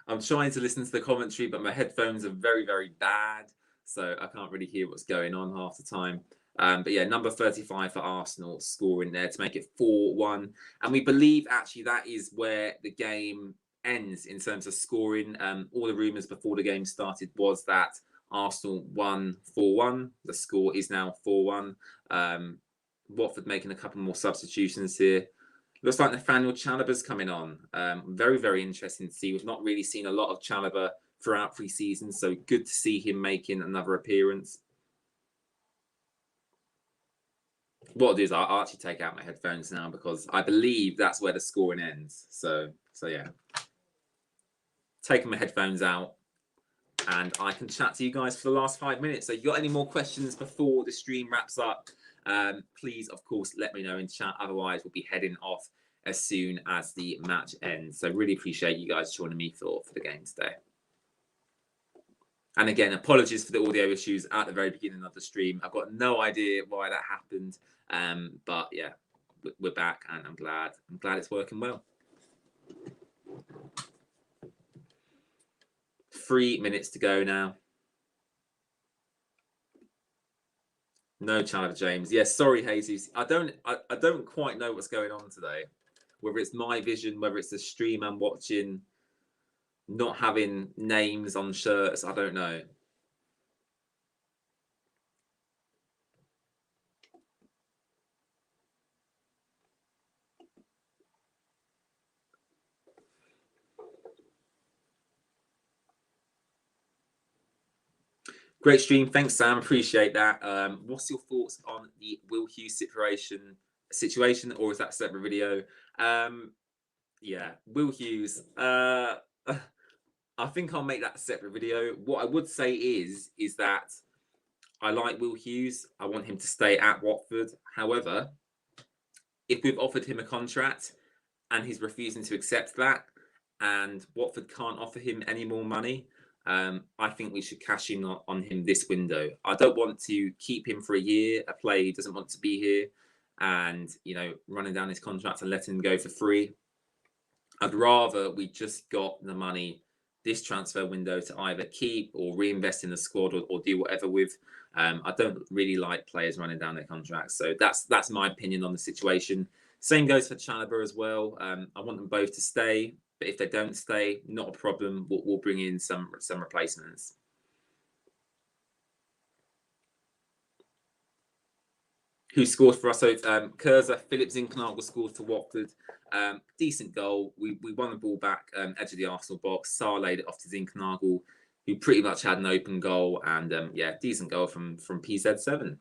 Speaker 1: I'm trying to listen to the commentary, but my headphones are very, very bad, so I can't really hear what's going on half the time. But yeah, number 35 for Arsenal scoring there to make it 4-1. And we believe actually that is where the game ends in terms of scoring. All the rumours before the game started was that Arsenal won 4-1. The score is now 4-1. Watford making a couple more substitutions here. Looks like Nathaniel Chalobah's coming on. Very, very interesting to see. We've not really seen a lot of Chalobah throughout pre-season, so good to see him making another appearance. What I'll do is I'll actually take out my headphones now because I believe that's where the scoring ends. So yeah, taking my headphones out, and I can chat to you guys for the last 5 minutes. So if you've got any more questions before the stream wraps up, please, of course, let me know in chat. Otherwise, we'll be heading off as soon as the match ends. So really appreciate you guys joining me for the game today. And again, apologies for the audio issues at the very beginning of the stream. I've got no idea why that happened. But yeah, we're back, and I'm glad it's working well. 3 minutes to go now. No Chandler James. Yes, sorry, Jesus. I don't quite know what's going on today. Whether it's my vision, whether it's the stream I'm watching, not having names on shirts, I don't know. Great stream. Thanks, Sam. Appreciate that. What's your thoughts on the Will Hughes situation, or is that a separate video? Yeah, Will Hughes. I think I'll make that a separate video. What I would say is that I like Will Hughes. I want him to stay at Watford. However, if we've offered him a contract and he's refusing to accept that, and Watford can't offer him any more money, I think we should cash in on him this window. I don't want to keep him for a year, a player who doesn't want to be here, and running down his contract and letting him go for free. I'd rather we just got the money this transfer window to either keep or reinvest in the squad or do whatever with. I don't really like players running down their contracts, so that's my opinion on the situation. Same goes for Chalobah as well. I want them both to stay, but if they don't stay, not a problem. We'll bring in some replacements. Who scored for us? So Kurza, Philip Zinkernagel scored for Watford. Decent goal. We won the ball back, edge of the Arsenal box. Sarr laid it off to Zinkernagel, who pretty much had an open goal. And yeah, decent goal from PZ7.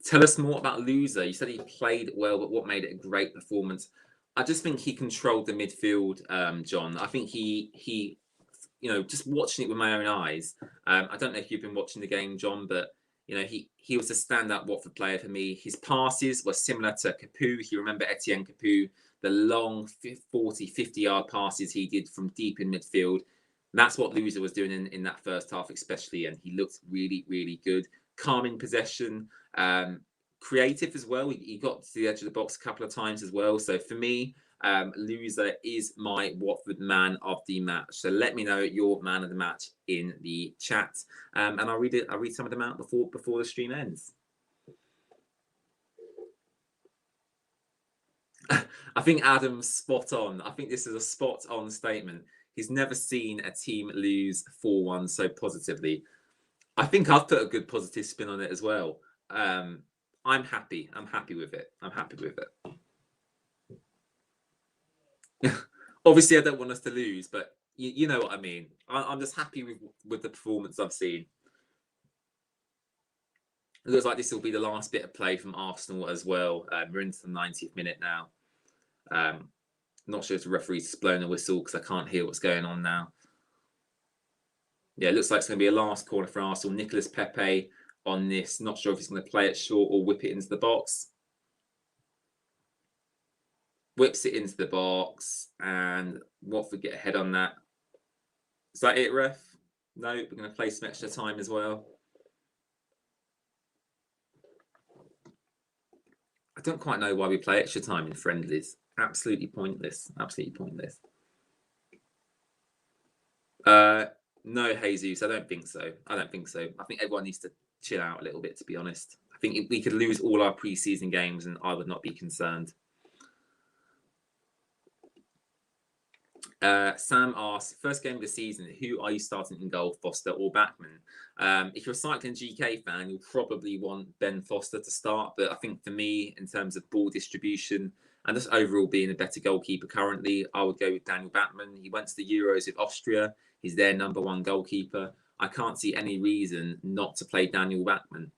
Speaker 1: Tell us more about Loser. You said he played well, but what made it a great performance? I just think he controlled the midfield, John. I think he just watching it with my own eyes. I don't know if you've been watching the game, John, but he was a standout Watford player for me. His passes were similar to Capoue. If you remember Etienne Capoue, the long 40, 50-yard passes he did from deep in midfield. That's what Loser was doing in that first half especially, and he looked really, really good. Calm in possession, creative as well. He got to the edge of the box a couple of times as well. So for me, Loser is my Watford man of the match. So let me know your man of the match in the chat, and I'll read some of them out before the stream ends. I think Adam's spot on. I think this is a spot on statement. He's never seen a team lose 4-1 so positively. I think I've put a good positive spin on it as well. I'm happy. I'm happy with it. I'm happy with it. Obviously, I don't want us to lose, but you know what I mean. I'm just happy with the performance I've seen. It looks like this will be the last bit of play from Arsenal as well. We're into the 90th minute now. Not sure if the referee's blown a whistle because I can't hear what's going on now. Yeah, it looks like it's going to be a last corner for Arsenal. Nicolas Pepe on this. Not sure if he's going to play it short or whip it into the box. Whips it into the box, and Watford get ahead on that. Is that it, ref? No, we're going to play some extra time as well. I don't quite know why we play extra time in friendlies. Absolutely pointless. Absolutely pointless. No, Jesus, I don't think so. I don't think so. I think everyone needs to chill out a little bit, to be honest. I think we could lose all our pre-season games and I would not be concerned. Sam asks, first game of the season, who are you starting in goal, Foster or Bachmann? If you're a Cycling GK fan, you'll probably want Ben Foster to start. But I think for me, in terms of ball distribution and just overall being a better goalkeeper currently, I would go with Daniel Bachmann. He went to the Euros with Austria. He's their #1 goalkeeper. I can't see any reason not to play Daniel Bachmann.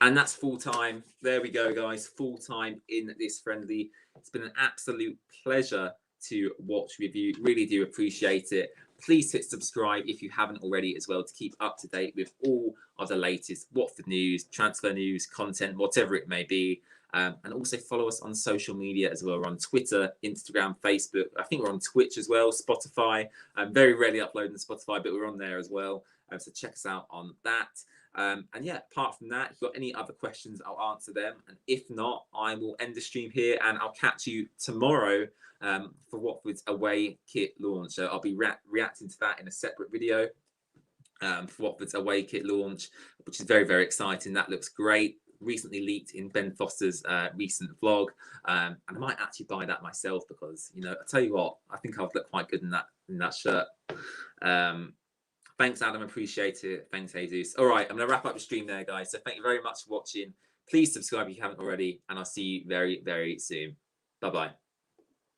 Speaker 1: And that's full time. There we go, guys. Full time in this friendly. It's been an absolute pleasure to watch with you. Really do appreciate it. Please hit subscribe if you haven't already as well, to keep up to date with all of the latest Watford news, transfer news, content, whatever it may be. And also follow us on social media as well. We're on Twitter, Instagram, Facebook. I think we're on Twitch as well, Spotify. I'm very rarely uploading to Spotify, but we're on there as well. So check us out on that. And yeah, apart from that, if you've got any other questions, I'll answer them. And if not, I will end the stream here, and I'll catch you tomorrow for Watford's away kit launch. So I'll be reacting to that in a separate video for Watford's away kit launch, which is very, very exciting. That looks great. Recently leaked in Ben Foster's recent vlog, and I might actually buy that myself, because, you know, I tell you what, I think I'll look quite good in that shirt. Thanks, Adam. Appreciate it. Thanks, Jesus. All right, I'm going to wrap up the stream there, guys. So thank you very much for watching. Please subscribe if you haven't already, and I'll see you very, very soon. Bye-bye.